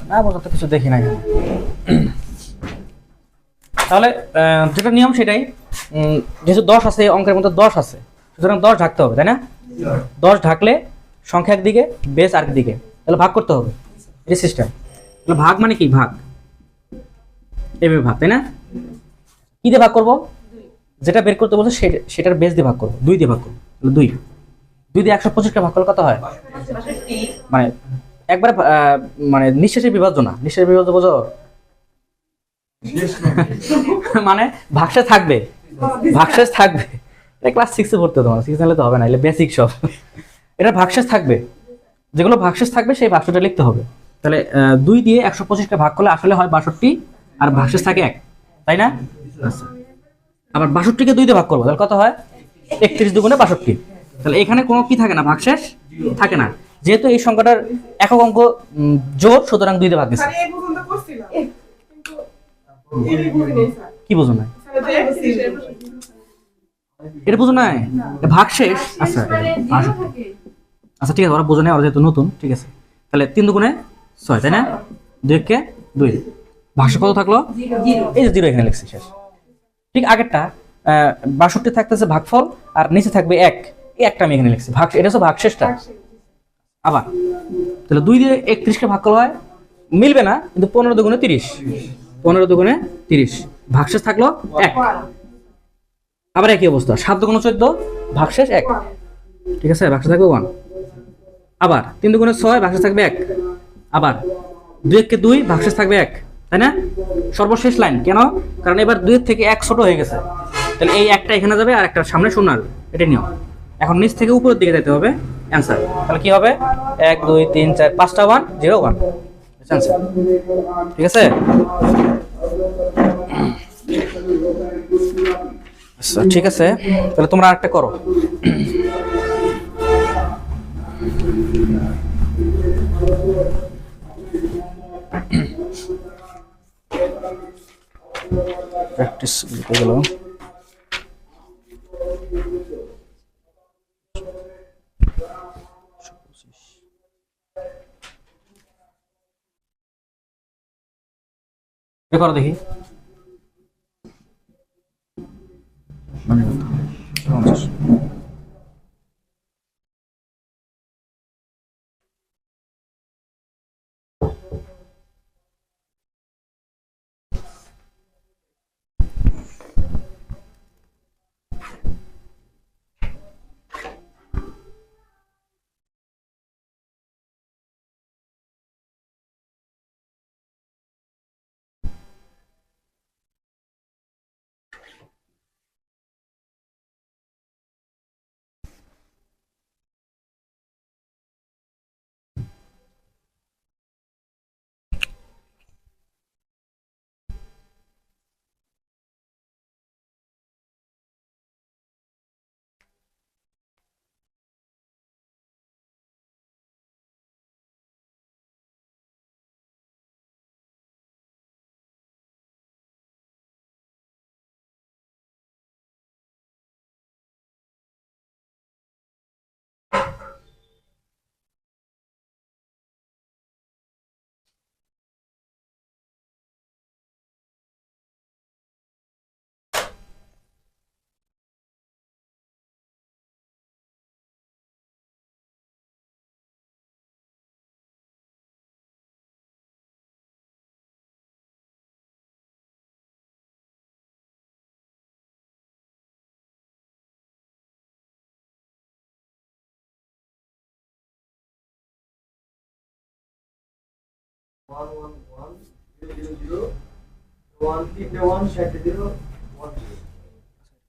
না, বোঝা তো কিছু দেখি না। তাহলে যেটা নিয়ম সেটাই, যেহেতু 10 আছে অঙ্কের মধ্যে 10 আছে, সুতরাং 10 ঢাকতে হবে, তাই না? 10 ঢাকলে সংখ্যা একদিকে, বেস আরেক দিকে, তাহলে ভাগ করতে হবে, এই সিস্টেম। তাহলে ভাগ মানে কি? ভাগ এভাবে ভাগ, তাই না? কি দিয়ে ভাগ করব? যেটা বের করতে বলছে সেটার বেস দিয়ে ভাগ করবো, 2 দিয়ে ভাগ করবো। তাহলে 2 দিয়ে 125কে ভাগ করলে কত হয়? মানে একবারে মানে নিঃশেষের বিভাজ্য না, নিঃশেষের বিভাজ্য বোঝো? মানে ভাগশেষ থাকবে, ভাগশেষ থাকবে। এটা ক্লাস 6 এ পড়তে হতো, 6 নিলে তো হবে না, এটা বেসিক সব। এটা ভাগশেষ থাকবে, যেগুলো ভাগশেষ থাকবে সেই ভাগশেষটা লিখতে হবে। তাহলে 2 দিয়ে 125কে ভাগ করলে আসলে হয় 62, আর ভাগশেষ থাকে 1, তাই না? আচ্ছা, আবার 62কে 2 দিয়ে ভাগ করবো, তাহলে কত হয়? 31 দুগুণে 62। তাহলে এখানে কোনো কি থাকে না? ভাগশেষ থাকে না, যেহেতু এই সংখ্যাটার একক অঙ্ক জোড়, সুতরাং 2 দিয়ে ভাগ দিচ্ছে। কি বুঝো না? এটা বুঝো নাই? ভাগশেষ, আচ্ছা আচ্ছা ঠিক আছে, ওরা বোঝো না, ওরা যেহেতু নতুন, ঠিক আছে। তাহলে 3 দুগুণে 6, তাই না? 2 কে 2, ভাগশেষ কত থাকলো? এই যে 0 এখানে লিখছি, শেষ। ঠিক আগেরটা 62 থাকতেছে ভাগফল, আর নিচে থাকবে 1, এই একটা আমি এখানে লিখছি ভাগ, এটা হচ্ছে ভাগশেষটা। আবার তাহলে 2 দিয়ে 31কে ভাগ করা হয়, মিলবে না, কিন্তু 15 দুগুণে 30, 15 দুগুণে 30, ভাগশেষ থাকলো 1। আবার একই অবস্থা, 7 দুগুণে 14, ভাগশেষ 1, ঠিক আছে, ভাগশেষ থাকবে 1। আবার 3 দুগুণে 6, ভাগশেষ থাকবে 1। আবার 2 কে 2, ভাগশেষ থাকবে 1, তাই না? সর্বশেষ লাইন কেন? কারণ এবার 2 থেকে 1 ছোট হয়ে গেছে, তাহলে এই একটা এখানে যাবে আর একটা সামনে শূন্য আসবে, এটা নিয়ম। এখন নিচ থেকে উপরের দিকে যেতে হবে, অ্যান্সার। তাহলে কি হবে? 1 2 3 4 5টা 1 0 1, অ্যান্সার। ঠিক আছে, আচ্ছা ঠিক আছে, তাহলে তোমরা আরেকটা করো। প্র্যাকটিস হয়ে গেল। করো দেখি।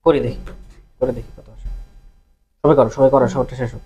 করি দেখি, করে দেখি কত আসে। সবাই করো, সবাই করো, সবটা শেষ হোক।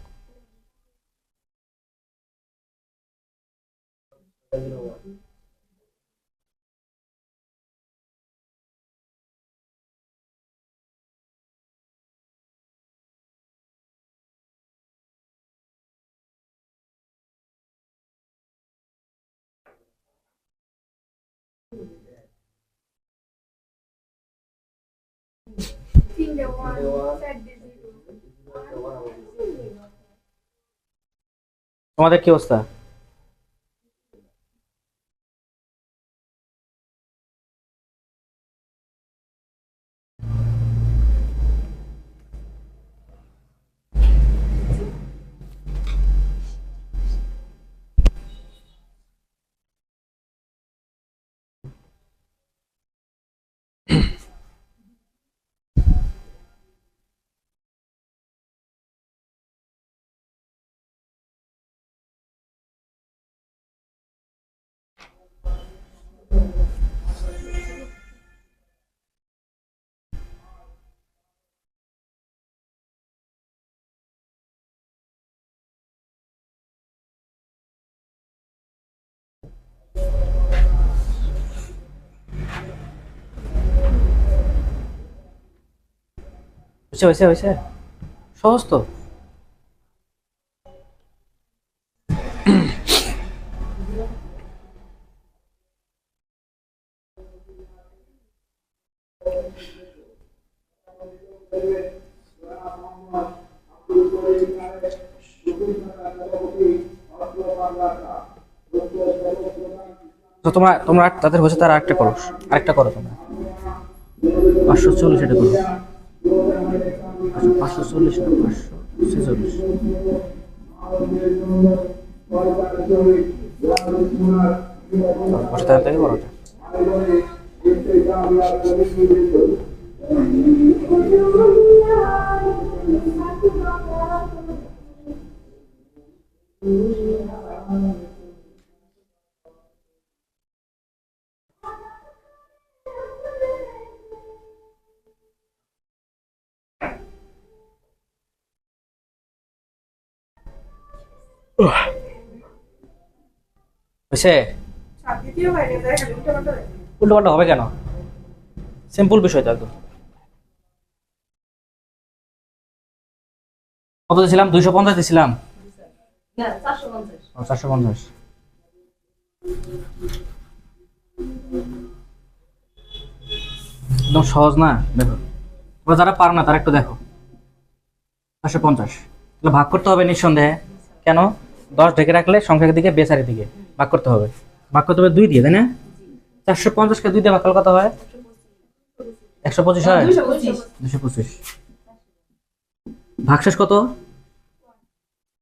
তোমাদের কি অবস্থা? হয়েছে হয়েছে হয়েছে, সহজ তো। তো তোমরা তোমরা তাদের হচ্ছে তার আরেকটা করো, আরেকটা করো তোমরা 540 এটা করো। 540 না 546। বসে থাকতে থেকে করো ওটা। হয়েছে? উল্টো পাল্টা হবে কেন? সিম্পল বিষয় তো একদম। কত দিয়েছিলাম? 250 দিয়েছিলাম। 450। একদম সহজ না? দেখো তোমরা যারা পারো না তারা একটু দেখো। 450 তাহলে ভাগ করতে হবে নিঃসন্দেহে। কেন? 10 ঢেকে রাখলে সংখ্যার দিকে বেচারের দিকে ভাগ করতে হবে। ভাগ করতে হবে 2 দিয়ে, তাই না? 450কে 2 দিয়ে ভাগ করলে কত হয়? 125 হয়। 225। ভাগশেষ কত?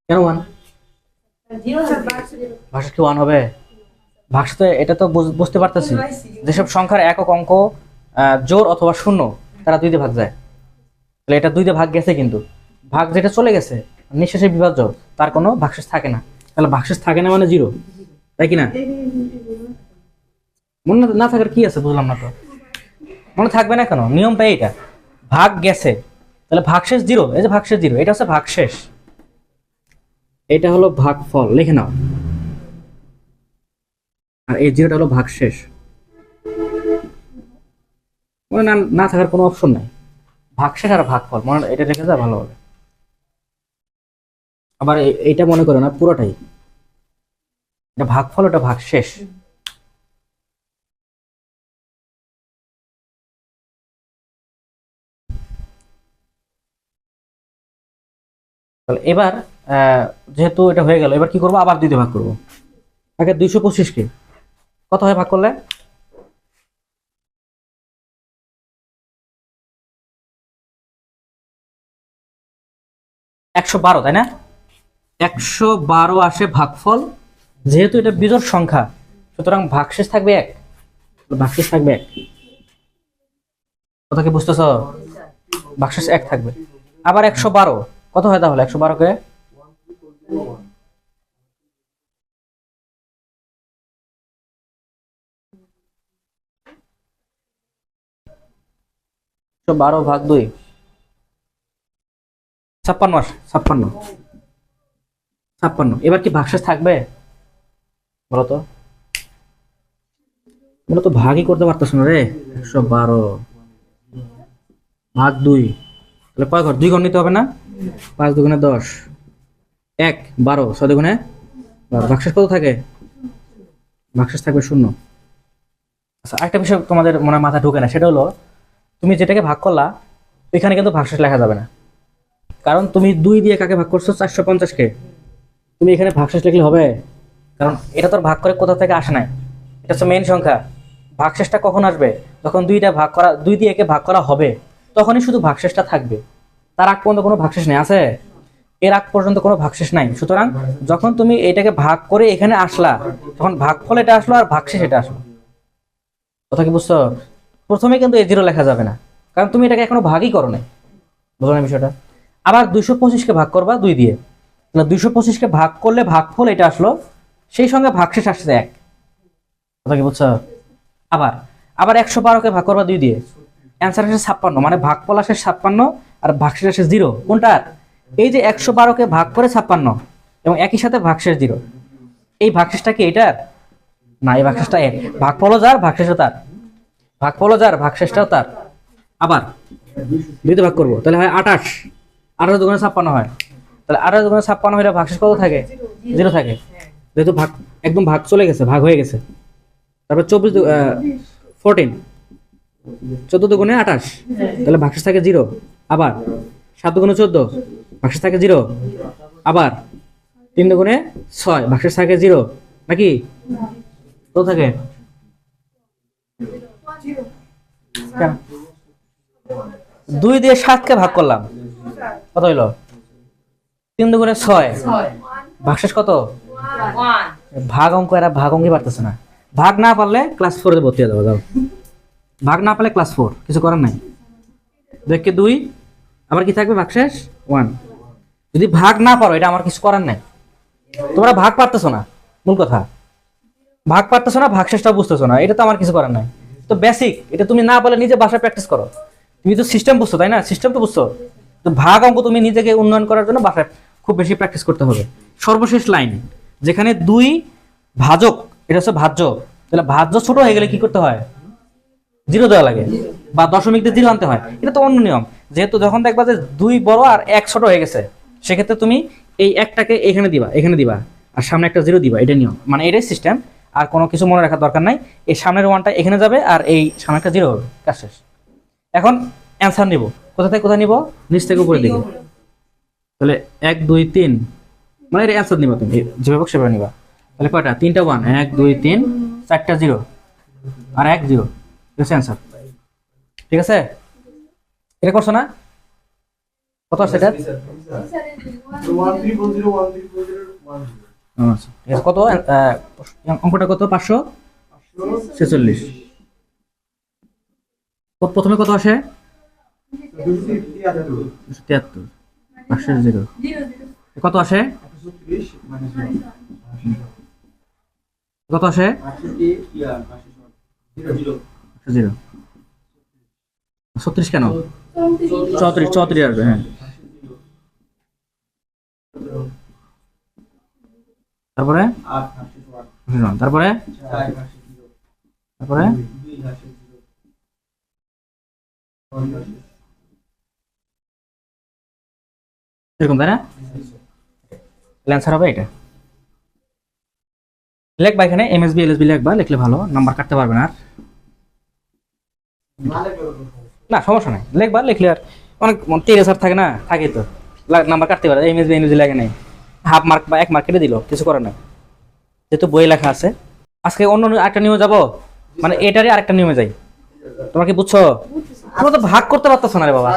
কেন 1? ভাগশেষ কি 1 হবে? ভাগশেষ তো এটা তো বুঝতে পারতেছি, যেসব সংখ্যার একক অঙ্ক জোড় অথবা শূন্য তারা 2 দিয়ে ভাগ যায়। তাহলে এটা 2 দিয়ে ভাগ গেছে, কিন্তু ভাগ যেটা চলে গেছে নিঃশেষে বিভাজ্য তার কোনো ভাগশেষ থাকে না। তাহলে ভাগশেষ থাকে না মানে 0, তাই কি না? মনে না থাকার কি আছে? বুঝলাম না তো। মনে থাকবে না কেন? নিয়মটা এইটা, ভাগ গেছে তাহলে ভাগশেষ 0। এই যে ভাগশেষ 0, এটা হচ্ছে ভাগশেষ, এটা হলো ভাগফল, লিখে নাও। আর এই 0টা হলো ভাগশেষ। মনে না থাকার কোনো অপশন নাই। ভাগশেষ আর ভাগফল মনে এটা রেখে যায় ভালো হবে। আবার এইটা মনে করো না পুরোটাই, এটা ভাগফল, ওটা ভাগশেষ। তাহলে এবার যেহেতু এটা হয়ে গেল, এবার কি করবো? আবার 2 দিয়ে ভাগ করবো। আগে 225কে কত হয় ভাগ করলে? 112, তাই না? 112 আসে ভাগফল। যেহেতু এটা বিজোড় সংখ্যা সুতরাং ভাগশেষ থাকবে 1। ভাগশেষ থাকবে 1। কথা কি বুঝতেছ? ভাগশেষ 1 থাকবে। আবার 112 কত হয় তাহলে? 112কে 112 ভাগ 2 56 আসে। 56। এবার কি ভাগশেষ থাকবে বলতো? মূলত ভাগই করতে পারতেছ না রে। 112 ভাগ 2, তাহলে কয় ঘর? 2 ঘর নিতে হবে না? 5 দুগুণে 10, 1 12, 6 দুগুণে 12। ভাগশেষ কত থাকে? ভাগশেষ থাকবে 0। আচ্ছা, আরেকটা বিষয় তোমাদের মনে মাথা ঢুকে না, সেটা হলো তুমি যেটাকে ভাগ করলা ওইখানে কিন্তু ভাগশেষ লেখা যাবে না। কারণ তুমি 2 দিয়ে কাকে ভাগ করছো? 450কে। তুমি এখানে ভাগশেষ লিখলে হবে? কারণ এটা তোর ভাগ করে কোথা থেকে আসে নাই, এটা হচ্ছে মেইন সংখ্যা। ভাগশেষটা কখন আসবে? যখন 2টা ভাগ করা, 2 দিয়ে একে ভাগ করা হবে তখনই শুধু ভাগশেষটা থাকবে। তার আগ পর্যন্ত কোনো ভাগশেষ নেই, আছে? এর আগ পর্যন্ত কোনো ভাগশেষ নাই। সুতরাং যখন তুমি এটাকে ভাগ করে এখানে আসলা তখন ভাগফল এটা আসলো আর ভাগশেষ এটা আসলো। কথা কি বুঝছো? প্রথমে কিন্তু A0 লেখা যাবে না, কারণ তুমি এটাকে এখনো ভাগই করো নাই। বুঝলো না বিষয়টা? আবার 225কে ভাগ করবা 2 দিয়ে, তাহলে 225কে ভাগ করলে ভাগফল এটা আসলো, সেই সঙ্গে ভাগশেষ আসছে 1। কথা কি বুঝছো? আবার আবার 112কে ভাগ করবা 2 দিয়ে, অ্যান্সার আসে 56, মানে ভাগফল আসে 56 আর ভাগশেষ আসে 0। কোনটার? এই যে 112কে ভাগ করে 56 এবং একই সাথে ভাগশেষ 0, এই ভাগশেষটা কি এটার? না, এই ভাগশেষটা ভাগফলও যার ভাগশেষও তার, ভাগফলও যার ভাগশেষটাও তার। আবার 2 তে ভাগ করবো, তাহলে হয় 28। 28 দুগুণে 56 হয়, তাহলে 28 দুগুণে 56 হলে ভাগশেষ কত থাকে? 0 থাকে। যেহেতু ভাগ একদম ভাগ চলে গেছে, ভাগ হয়ে গেছে। তারপর 14 14 দুগুণে 28, তাহলে ভাগশেষ থাকে 0। আবার 7 দুগুণে 14, ভাগশেষ থাকে 0। আবার 3 দুগুণে 6, ভাগশেষ থাকে 0 নাকি? কত থাকে? কেন? 2 দিয়ে 7 কে ভাগ করলাম, কত হইলো? 3 দুগুণে 6, ভাগশেষ কত? ভাগ অঙ্ক, এরা ভাগ অঙ্কই পারতেছে না। ভাগ না পারলে ক্লাস 4 এ ভর্তি হয়ে যাবো, যাও। ভাগ না পারলে ক্লাস 4, কিছু করার নাই। 2 2, আবার কি থাকবে? ভাগশেষ 1। যদি ভাগ না পারো, এটা আমার কিছু করার নাই। তোমরা ভাগ পারতেছো না, মূল কথা ভাগ পারতেছো না, ভাগশেষটা বুঝতেছো না, এটা তো আমার কিছু করার নাই। তো বেসিক এটা তুমি না বলে নিজে বাসায় প্র্যাকটিস করো। তুমি তো সিস্টেম বুঝছো, তাই না? সিস্টেম তো বুঝছো, তো ভাগ অঙ্ক তুমি নিজেকে উন্নয়ন করার জন্য বাসায় খুব বেশি প্র্যাকটিস করতে হবে। সর্বশেষ লাইন, যেখানে 2 ভাজক, এটা হচ্ছে ভাজ্য, তাহলে ভাজ্য ছোট হয়ে গেলে কি করতে হয়? 0 দেওয়া লাগে, বা দশমিক দিয়ে 0 আনতে হয়। এটা তো অন্য নিয়ম। যেহেতু যখন দেখবা যে 2 বড় আর 1 ছোট হয়ে গেছে, সেক্ষেত্রে তুমি এই একটাকে এখানে দিবা, এখানে দিবা, আর সামনে একটা 0 দিবা। এটা নিয়ম, মানে এটাই সিস্টেম। আর কোনো কিছু মনে রাখার দরকার নাই। এই সামনের 1টা এখানে যাবে, আর এই সামনে একটা 0 হবে, কাজ শেষ। এখন অ্যান্সার নিব, কোথা থেকে কোথায় নিব? নিচ থেকে উপরের দিকে। তাহলে 1 2 3, মানে এর অ্যান্সার নিবা তুমি যেভাবে হোক সেভাবে নিবা। তাহলে কয়টা? 3টা 1, 1 2 3, 4টা 0 আর 1 0, এটা অ্যান্সার। ঠিক আছে, এটা করছো না? কত আছে এটা? আচ্ছা, ঠিক আছে। কত অঙ্কটা? কত? 546। প্রথমে কত আসে? 273, 500। কত আসে? কত আসে? 0। 36 কেন? 34 আসবে, হ্যাঁ। তারপরে তারপরে তারপরে এরকম, তাই না? অ্যান্সার হবে এটা। লেখবা এখানে এমএসবি এলএসবি লেখবা, লিখলে ভালো, নাম্বার কাটতে পারবে না। আর না, সমস্যা নাই, লেখবা, লিখলে আর অনেক টেরেসার থাকে না, থাকে তো নাম্বার কাটতে পারে। এমএসবি এলএসবি লাগে নাই, হাফ মার্ক বা 1 মার্ক কেটে দিল, কিছু করার নাই, যেহেতু বই লেখা আছে। আজকে অন্য আরেকটা নিয়মে যাবো, মানে এটারই আরেকটা নিয়মে যাই। তোমরা কি বুঝছো? তোমরা তো ভাগ করতে পারতেছো না রে বাবা।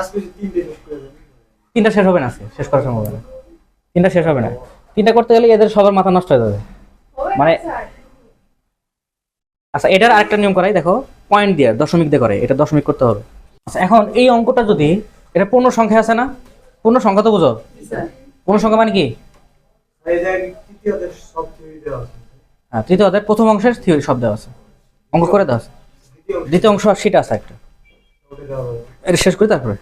3টা শেষ হবে না আজকে, শেষ করা সম্ভব না। 3টা শেষ হবে না, 3টা করতে গেলে এদের সবার মাথা নষ্ট হয়ে যাবে। মানে আচ্ছা, এটার আরেকটা নিয়ম করাই, দেখো, পয়েন্ট দিয়ে দশমিক দিয়ে করে, এটা দশমিক করতে হবে। আচ্ছা, এখন এই অঙ্কটা যদি এটা পূর্ণ সংখ্যা আছে না, পূর্ণ সংখ্যা তো বুঝো। পূর্ণ সংখ্যা মানে কি? হ্যাঁ, তৃতীয় অধ্যায়ের প্রথম অংশের থিওরি সব দেওয়া আছে, অঙ্ক করে দেওয়া আছে। দ্বিতীয় অংশ আর সেটা আছে একটা, এটা শেষ করি তারপরে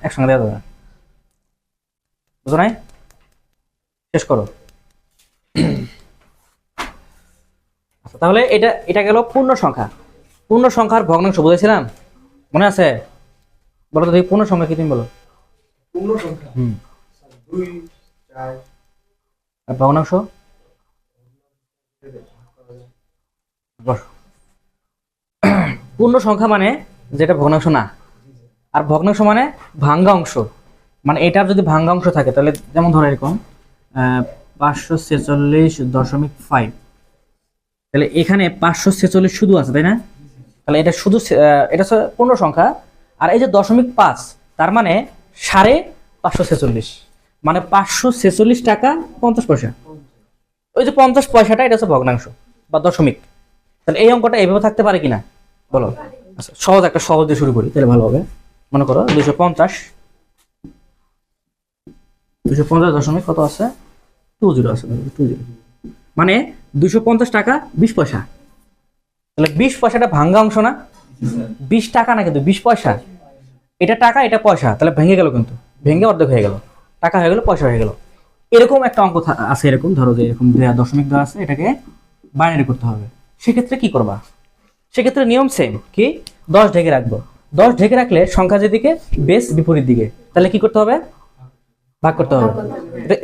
একসঙ্গে দেওয়া যাবে, বুঝো নাই? শেষ করো। আচ্ছা, তাহলে এটা গেল পূর্ণ সংখ্যা। পূর্ণ সংখ্যার ভগ্নাংশ বুঝেছিলাম, মনে আছে? বলো তো দেখি, পূর্ণ সংখ্যা কি তুমি বলো? পূর্ণ সংখ্যা 2 4, আর ভগ্নাংশ? পূর্ণ সংখ্যা মানে যেটা ভগ্নাংশ না, আর ভগ্নাংশ মানে ভাঙ্গা অংশ। মানে এটার যদি ভাঙ্গা অংশ থাকে, তাহলে যেমন ধরো এরকম 546.5, তাহলে এখানে 546 শুধু আছে, তাই না? তাহলে এটা শুধু এটা হচ্ছে পূর্ণ সংখ্যা। আর এই যে 0.5, তার মানে 546.5, মানে 546 টাকা 50 পয়সা। ওই যে 50 পয়সাটা, এটা হচ্ছে ভগ্নাংশ বা দশমিক। তাহলে এই অঙ্কটা এইভাবে থাকতে পারে কিনা বলো? আচ্ছা, একটা সহজ দিয়ে শুরু করি, তাহলে ভালো হবে। মনে করো 250 দশমিক কত আছে? 20 আছে, 20, মানে 250 টাকা 20 পয়সা। তাহলে 20 পয়সাটা ভাঙ্গা অংশ না? 20 টাকা না, কিন্তু 20 পয়সা। এটা টাকা, এটা পয়সা, তাহলে ভেঙে গেল, কিন্তু ভেঙে অর্ধেক হয়ে গেল, টাকা হয়ে গেল, পয়সা হয়ে গেল। এরকম একটা অঙ্ক আছে, এরকম ধরো যে এরকম দশমিক দেওয়া আছে, এটাকে বাইনারি করতে হবে। সেক্ষেত্রে কি করবা? সেক্ষেত্রে নিয়ম সেম, কি 10 ঢেকে রাখবো। 10 ঢেকে রাখলে সংখ্যা যেদিকে বেস বিপরীত দিকে, তাহলে কি করতে হবে? ভাগ করতে হবে।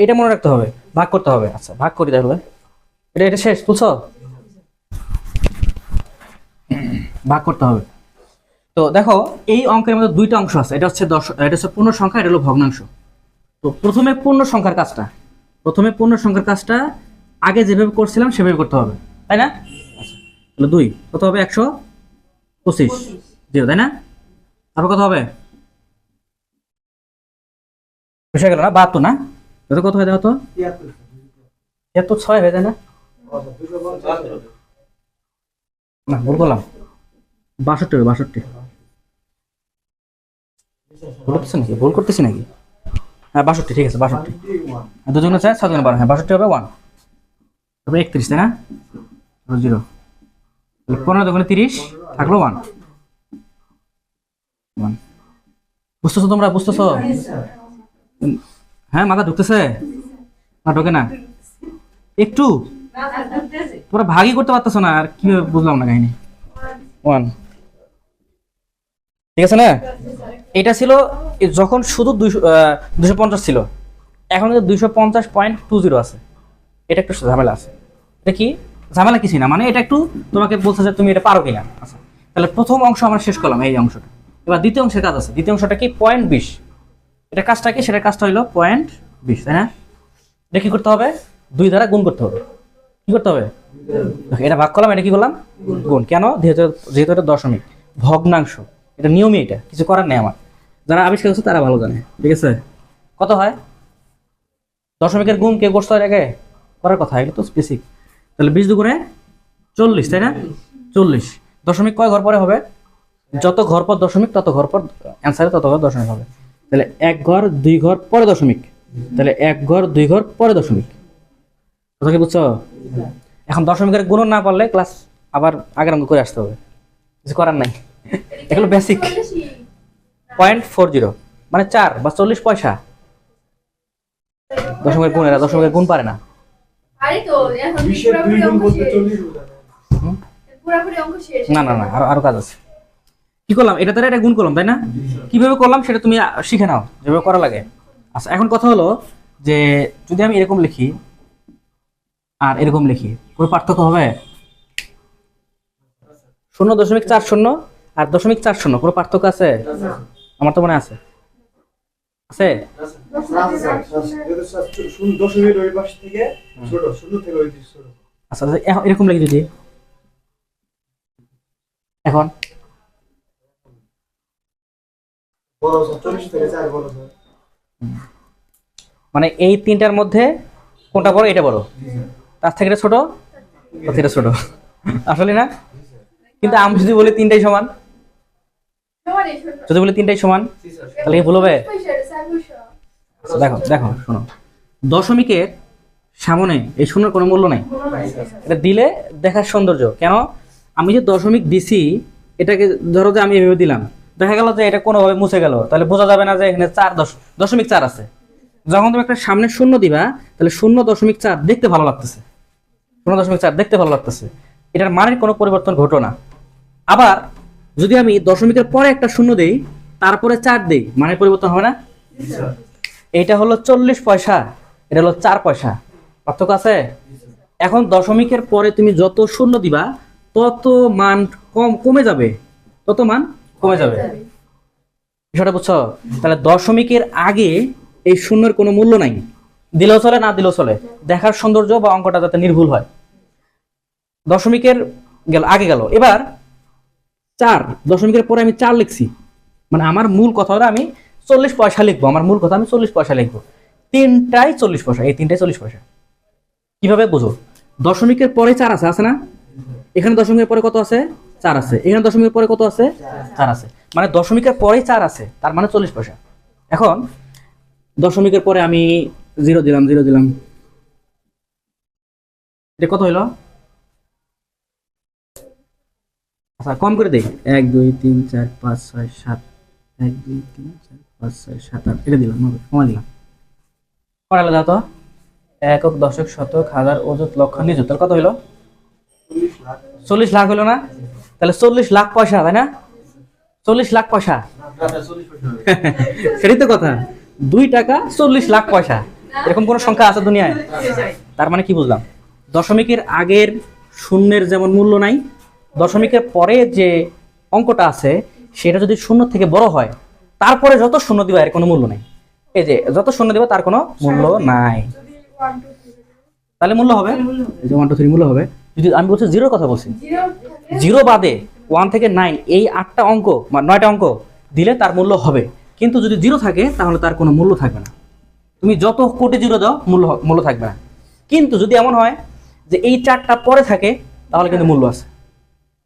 এটা মনে রাখতে হবে, ভাগ করতে হবে। আচ্ছা ভাগ করি তাহলে। এটা শেষ বুঝছো? ভাগ করতে হবে। তো দেখো এই অঙ্কের মধ্যে দুইটা অংশ আছে, এটা হচ্ছে এটা হচ্ছে পূর্ণ সংখ্যা, এটা হলো ভগ্নাংশ। তো প্রথমে পূর্ণ সংখ্যার কাজটা আগে যেভাবে করছিলাম সেভাবে করতে হবে, তাই না? তাহলে 2 কত হবে? 125 0, তাই না? তারপর কত হবে? বুঝে গেল না? 72 না? তো কত হয় দেখো তো? 6 হয়ে যায় না? না ভুল করলাম, 62 হবে, 62। ভুল করতেছি নাকি? হ্যাঁ 62, ঠিক আছে 62। দুজনে 4 6 জনে 12, হ্যাঁ 62 হবে 1। তারপরে 31, তাই না? 0 15 দোকানে 30 থাকলো 1। বুঝতেছো তোমরা? বুঝতেছো? হ্যাঁ মাথা ঢুকতেছে না? ঢোকে না একটু? তোমরা ভাগই করতে পারতেছো না, আর কি বুঝলাম না কাহিনী। 1 ঠিক আছে না? এটা ছিল যখন শুধু 250 ছিল, এখন 250.20 আছে। এটা একটু ঝামেলা আছে। এটা কি ঝামেলা? কিছুই না, মানে এটা একটু তোমাকে বলছে যে তুমি এটা পারো কিনা। আচ্ছা তাহলে প্রথম অংশ আমরা শেষ করলাম, এই অংশটা। এবার দ্বিতীয় অংশের কাজ আছে। দ্বিতীয় অংশটা কি? 0.20। এটা কাজটা কি? সেটার কাজটা হলো 0.20, তাই না? এটা কি করতে হবে? 2 দ্বারা গুণ করতে হবে। কি করতে হবে? এটা ভাগ করলাম, এটা কি করলাম? গুণ। কেন? যেহেতু এটা দশমিক ভগ্নাংশ, এটা নিয়মই, এটা কিছু করার নেই আমার। যারা আবিষ্কার করছে তারা ভালো জানে, ঠিক আছে? কত হয়? দশমিকের গুণ কে করছে আগে? করার কথা, এটা তো বেসিক। তাহলে 20 দুগুণে 40, তাই না? 40। দশমিক কয় ঘর পরে হবে? যত ঘর পর দশমিক তত ঘর পর অ্যান্সারে তত ঘর দশমিক হবে। তাহলে 1 ঘর 2 ঘর পরে দশমিক, তাহলে 1 ঘর 2 ঘর পরে দশমিক। কথা কি বুঝছো? এখন দশমিকের গুণ না পারলে ক্লাস আবার আগের অঙ্ক করে আসতে হবে, কিছু করার নাই। এগুলো বেসিক। 0.40 মানে 4 বা 40 পয়সা। দশমিকের গুণ, এরা দশমিকের গুণ পারে না। না না না, আরো কাজ আছে। কি করলাম? এটা তারা এটা গুণ করলাম, তাই না? কিভাবে করলাম সেটা তুমি শিখে নাও, যেভাবে করা লাগে। আচ্ছা এখন কথা হলো যে যদি আমি এরকম লিখি আর এরকম লিখি, কোনো পার্থক্য হবে? 0.40 আর 0.40 কোনো পার্থক্য আছে? আমার তো মনে আছে। আছে? আচ্ছা এরকম লিখি যদি, এখন মানে এই তিনটার মধ্যে কোনটা বড়? এটা বড়। তার থেকে এটা ছোট, তার থেকে ছোট। আসলে না? কিন্তু আমি যদি বলি তিনটাই সমান, যদি বলি তিনটাই সমান, তাহলে কি ভুল হবে? দেখো দেখো শোনো, দশমিকের সামনে এই শূন্যের কোনো মূল্য নাই। এটা দিলে দেখার সৌন্দর্য। কেন? আমি যে দশমিক দিছি, এটাকে ধরো যে আমি এভাবে দিলাম, দেখা গেল যে এটা কোনোভাবে মুছে গেল, তাহলে বোঝা যাবে না যে এখানে 4.4 আছে। যখন তুমি একটা সামনে শূন্য দিবা, তাহলে 0.4 দেখতে ভালো লাগতেছে, 0.4 দেখতে ভালো লাগতেছে, এটার মানের কোনো পরিবর্তন ঘটো না। আবার যদি আমি দশমিকের পরে একটা শূন্য দেই, তারপরে 4 দেই, মানের পরিবর্তন হবে না? এইটা হলো 40 পয়সা, এটা হলো 4 পয়সা, পার্থক্য আছে? এখন দশমিকের পরে তুমি যত শূন্য দিবা তত মান কমে যাবে, তত মান কমে যাবে। বিষয়টা বুঝছো? তাহলে দশমিকের আগে এই শূন্যের কোনো মূল্য নাই, দিলেও চলে না দিলেও চলে, দেখার সৌন্দর্য বা অঙ্কটা যাতে নির্ভুল হয়। দশমিকের আগে গেল। এবার 4, দশমিকের পরে আমি 4 লিখছি, মানে আমার মূল কথা হলো আমি 40 পয়সা লিখবো, আমার মূল কথা আমি 40 পয়সা লিখবো। তিনটাই 40 পয়সা, এই তিনটাই 40 পয়সা। কিভাবে বুঝো? দশমিকের পরে 4 আছে, আছে না? এখানে দশমিকের পরে কত আছে? 4 আছে। এখানে দশমিকের পরে কত আছে? 4 আছে। মানে দশমিকের পরে 4 আছে, তার মানে 40 পয়সা। এখন দশমিকের পরে আমি 0 দিলাম, 0 দিলাম, এটা কত হইলো? আচ্ছা কম করে দেই, 1 2 3 4 5 6 7, 1 2 3 4 5 6 7 8, এটা দিলাম, কমা দিলাম। পড়ালে দাও তো, একক দশক শতক হাজার অযুত লক্ষ নিযুত, তাহলে কত হইলো? 40 লাখ হইলো না? তাহলে 40 লাখ পয়সা, তাই না? 40 লাখ পয়সা, না, 40 পয়সা হবে। সেটাই তো কথা। 2 টাকা 40 লাখ পয়সা, এরকম কোন সংখ্যা আছে দুনিয়ায়? তার মানে কি বুঝলাম? দশমিকের আগের শূন্যের যেমন মূল্য নাই, দশমিকের পরে যে অঙ্কটা আছে সেটা যদি শূন্য থেকে বড় হয়, তারপরে যত শূন্য দিবা এর কোনো মূল্য নাই। এই যে যত শূন্য দিবা তার কোনো মূল্য নাই, তাহলে মূল্য হবে এই যে 1 2 3 মূল্য হবে। যদি আমি বলছি জিরোর কথা বলছি, জিরো বাদে 1 থেকে 9 এই 8টা অঙ্ক বা 9টা অঙ্ক দিলে তার মূল্য হবে। কিন্তু যদি জিরো থাকে তাহলে তার কোনো মূল্য থাকবে না। তুমি যত কোটি জিরো দাও মূল্য থাকবে না। কিন্তু যদি এমন হয় যে এই 4টা পরে থাকে তাহলে কিন্তু মূল্য আছে।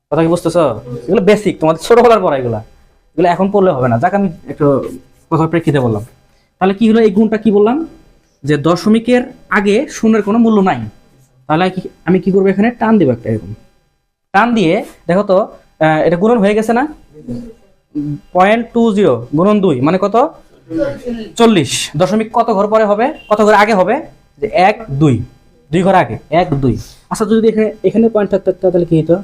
কথা কি বুঝতেছো? এগুলো বেসিক, তোমাদের ছোটবেলার পড়া, এগুলো এখন পড়লে হবে না। যাক, আমি একটু কথার প্রেক্ষিতে বললাম। তাহলে কি হলো, এই গুণটা কি বললাম যে দশমিকের আগে শূন্যের কোনো মূল্য নাই। তাহলে আমি কি করবো, এখানে টান দিব একটা, এরকম টান দিয়ে দেখো তো এটা গুণন হয়ে গেছে না? 0.20 গুণন 2 মানে কত? 40। দশমিক কত ঘর পরে হবে, কত ঘর আগে হবে? যে 1 2, 2 ঘর আগে 1 2। আচ্ছা, যদি এখানে পয়েন্ট থাকতো তাহলে কি হতো?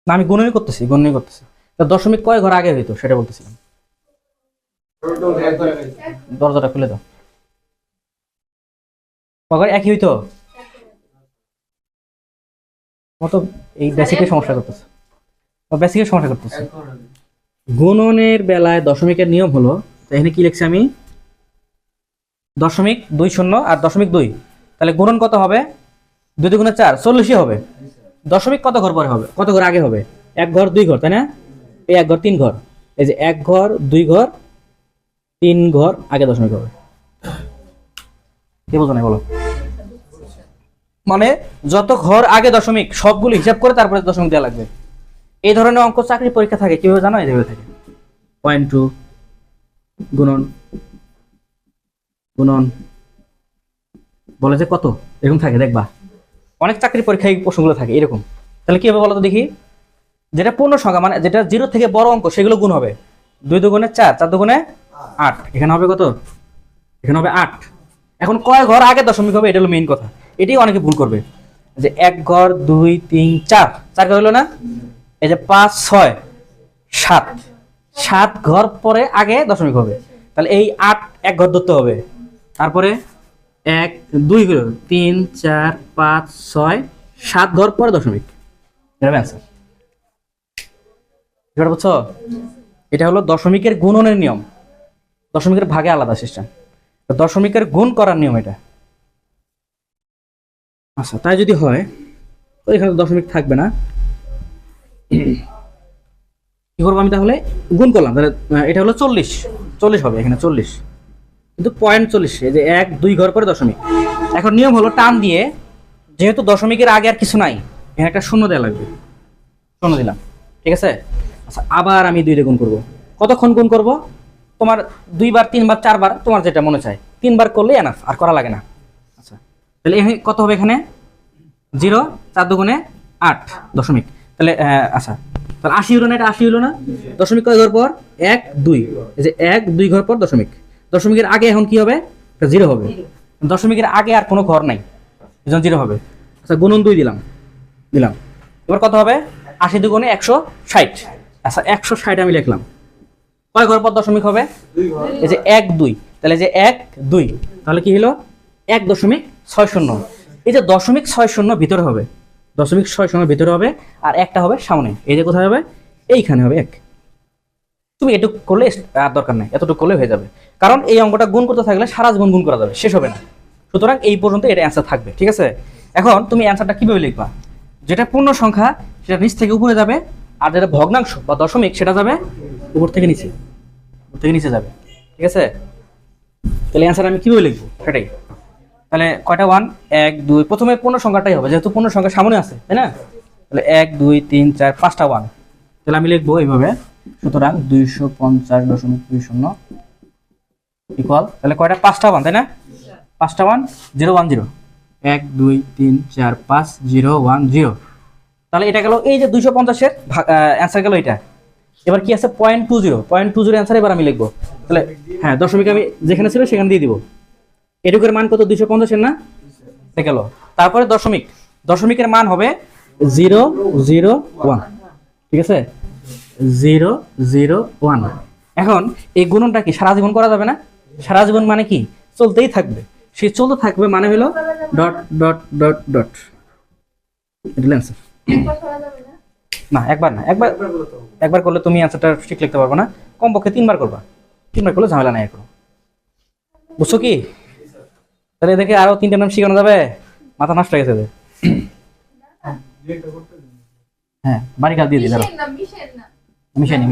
না, আমি গুণনই করতেছি। তো দশমিক কয় ঘর আগে হইতো সেটা বলতেছিলাম। দরজাটা খুলে দাও। কয় ঘর একই হইতো? মতো এই বেসিকের সমস্যা করতেছে, গুণনের বেলায় দশমিকের নিয়ম হলো, এখানে কি লিখছি আমি? 0.20 আর 0.2, তাহলে গুণন কত হবে? 2 2 গুণে 4, 40ই হবে। দশমিক কত ঘর পরে হবে, কত ঘর আগে হবে? 1 ঘর 2 ঘর, তাই না? এই 1 ঘর 3 ঘর, এই যে 1 ঘর 2 ঘর 3 ঘর আগে দশমিক হবে। কে বোঝো না বলো? মানে যত ঘর আগে দশমিক সবগুলো হিসাব করে তারপরে দশমিক দেওয়া লাগবে। এই ধরনের অঙ্ক চাকরি পরীক্ষা থাকে, কিভাবে জানো? এইভাবে থাকে। 0.2 গুণন বলে যে কত, এরকম থাকে, দেখবা অনেক চাকরি পরীক্ষায় এই প্রশ্নগুলো থাকে এরকম। তাহলে কি হবে বলো তো দেখি? যেটা পূর্ণ সংখ্যা মানে যেটা 0 থেকে বড় অঙ্ক সেগুলো গুণ হবে। 2 2 গুণে 4, 4 2 গুণে 8, এখানে হবে কত? এখানে হবে 8। এখন কয় ঘর আগে দশমিক হবে, এটা হলো মেইন কথা। এটাই অনেকে ভুল করবে, যে 1 ঘর 2 3 4, 4 ঘর হলো না? এই যে 5 6 7, 7 ঘর পরে আগে দশমিক হবে। তাহলে এই 8 1 ঘর ধরতে হবে, তারপরে 1 2 হলো 3 4 5 6 7 ঘর পরে দশমিক। এটা অ্যান্সার। যেটা বুঝছো? এটা হলো দশমিকের গুণনের নিয়ম। দশমিকের ভাগে আলাদা সিস্টেম, দশমিকের গুণ করার নিয়ম এটা। আচ্ছা, তাই যদি হয় তো এখানে দশমিক থাকবে না। কি করবো আমি তাহলে? গুণ করলাম, তাহলে এটা হলো 40 হবে, এখানে 40 কিন্তু 0.40, এই যে 1 2 ঘর পরে দশমিক। এখন নিয়ম হলো টান দিয়ে, যেহেতু দশমিকের আগে আর কিছু নাই, এখানে একটা শূন্য দেওয়া লাগবে। শূন্য দিলাম, ঠিক আছে? আচ্ছা, আবার আমি 2 দিয়ে গুণ করবো। কতক্ষণ গুণ করব? তোমার 2 বার 3 বার 4 বার, তোমার যেটা মনে চায়। 3 বার করলে এনাফ, আর করা লাগে না। আচ্ছা, তাহলে এখানে কত হবে? এখানে 0 4 2 গুণে 8 দশমিক। তাহলে আচ্ছা, তাহলে 80 হলো না? এটা 80 হলো না? দশমিক কয় ঘর পর? 1 2, এই যে 1 2 ঘর পর দশমিক। দশমিকের আগে এখন কি হবে? 0 হবে। দশমিকের আগে আর কোনো ঘর নাই, এজন্য 0 হবে। আচ্ছা, গুণন 2 দিলাম। এবার কত হবে? 80 2 গুণে 160। আচ্ছা, 160 আমি লিখলাম। কয় ঘর পর দশমিক হবে? 2 ঘর। এই যে 1 2, তাহলে যে 1 2, তাহলে কি হলো? 1.60। এই যে 0.60 ভিতরে হবে, 0.60 ভিতরে হবে, আর একটা হবে সামনে। এই যে কোথায় হবে? এইখানে হবে 1। তুমি এটুকু করলে আর দরকার নাই, এতটুকু করলে হয়ে যাবে। কারণ এই অঙ্কটা গুণ করতে থাকলে সারা জীবন গুণ করা যাবে, শেষ হবে না। সুতরাং এই পর্যন্ত এটা অ্যান্সার থাকবে, ঠিক আছে? এখন তুমি অ্যান্সারটা কিভাবে লিখবা? যেটা পূর্ণ সংখ্যা সেটা নিচ থেকে উপরে যাবে, আর যেটা ভগ্নাংশ বা দশমিক সেটা যাবে উপর থেকে নিচে যাবে, ঠিক আছে? তাহলে অ্যান্সার আমি কিভাবে লিখবো সেটাই। তাহলে কয়টা 1 1 2, প্রথমে পূর্ণ সংখ্যাটাই হবে, যেহেতু পূর্ণ সংখ্যা সামনে আছে, তাই না? তাহলে 1 2 3 4 5টা 1, তাহলে আমি লিখবো এইভাবে। সুতরাং 250.20 ইকুয়াল, তাহলে কয়টা? 5টা 1, তাই না? 5টা 1 0 1 0, 1 2 3 4 5 0 1 0। তাহলে এটা গেল এই যে 250-এর অ্যান্সার গেল এটা। এবার কি আছে? 0.20 অ্যান্সার এবার আমি লিখবো। তাহলে হ্যাঁ, দশমিক আমি যেখানে ছিল সেখানে দিয়ে দিব। এটুকুর মান কত? 250-এর না? গেল। তারপরে দশমিকের মান হবে 0 0 1, ঠিক আছে, 0 0 1। এখন এই গুণনটা কি সারা জীবন করা যাবে না? সারা জীবন মানে কি চলতেই থাকবে, সে চলতে থাকবে মানে হলো ডট ডট ডট ডট। এটা অ্যান্সার। না একবার না, একবার করলে তুমি অ্যান্সারটা ঠিক লিখতে পারবে না, কমপক্ষে 3বার করবা, 3বার করলে ঝামেলা নাই এখন, বুঝছো কি? তাহলে এদেরকে আরো 3টা নাম শেখানো যাবে, মাথা নষ্ট হয়ে গেছে এদের। হ্যাঁ বাড়ি কাজ দিয়ে দিই, দাঁড়াও মিশাইনি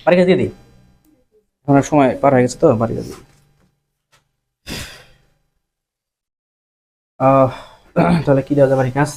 বাড়ি কাজ দিয়ে দিই, আমার সময় পার হয়ে গেছে তো, বাড়ি কাজ দিয়ে দিই। তাহলে কি দেওয়া যায় বাড়ি কাজ?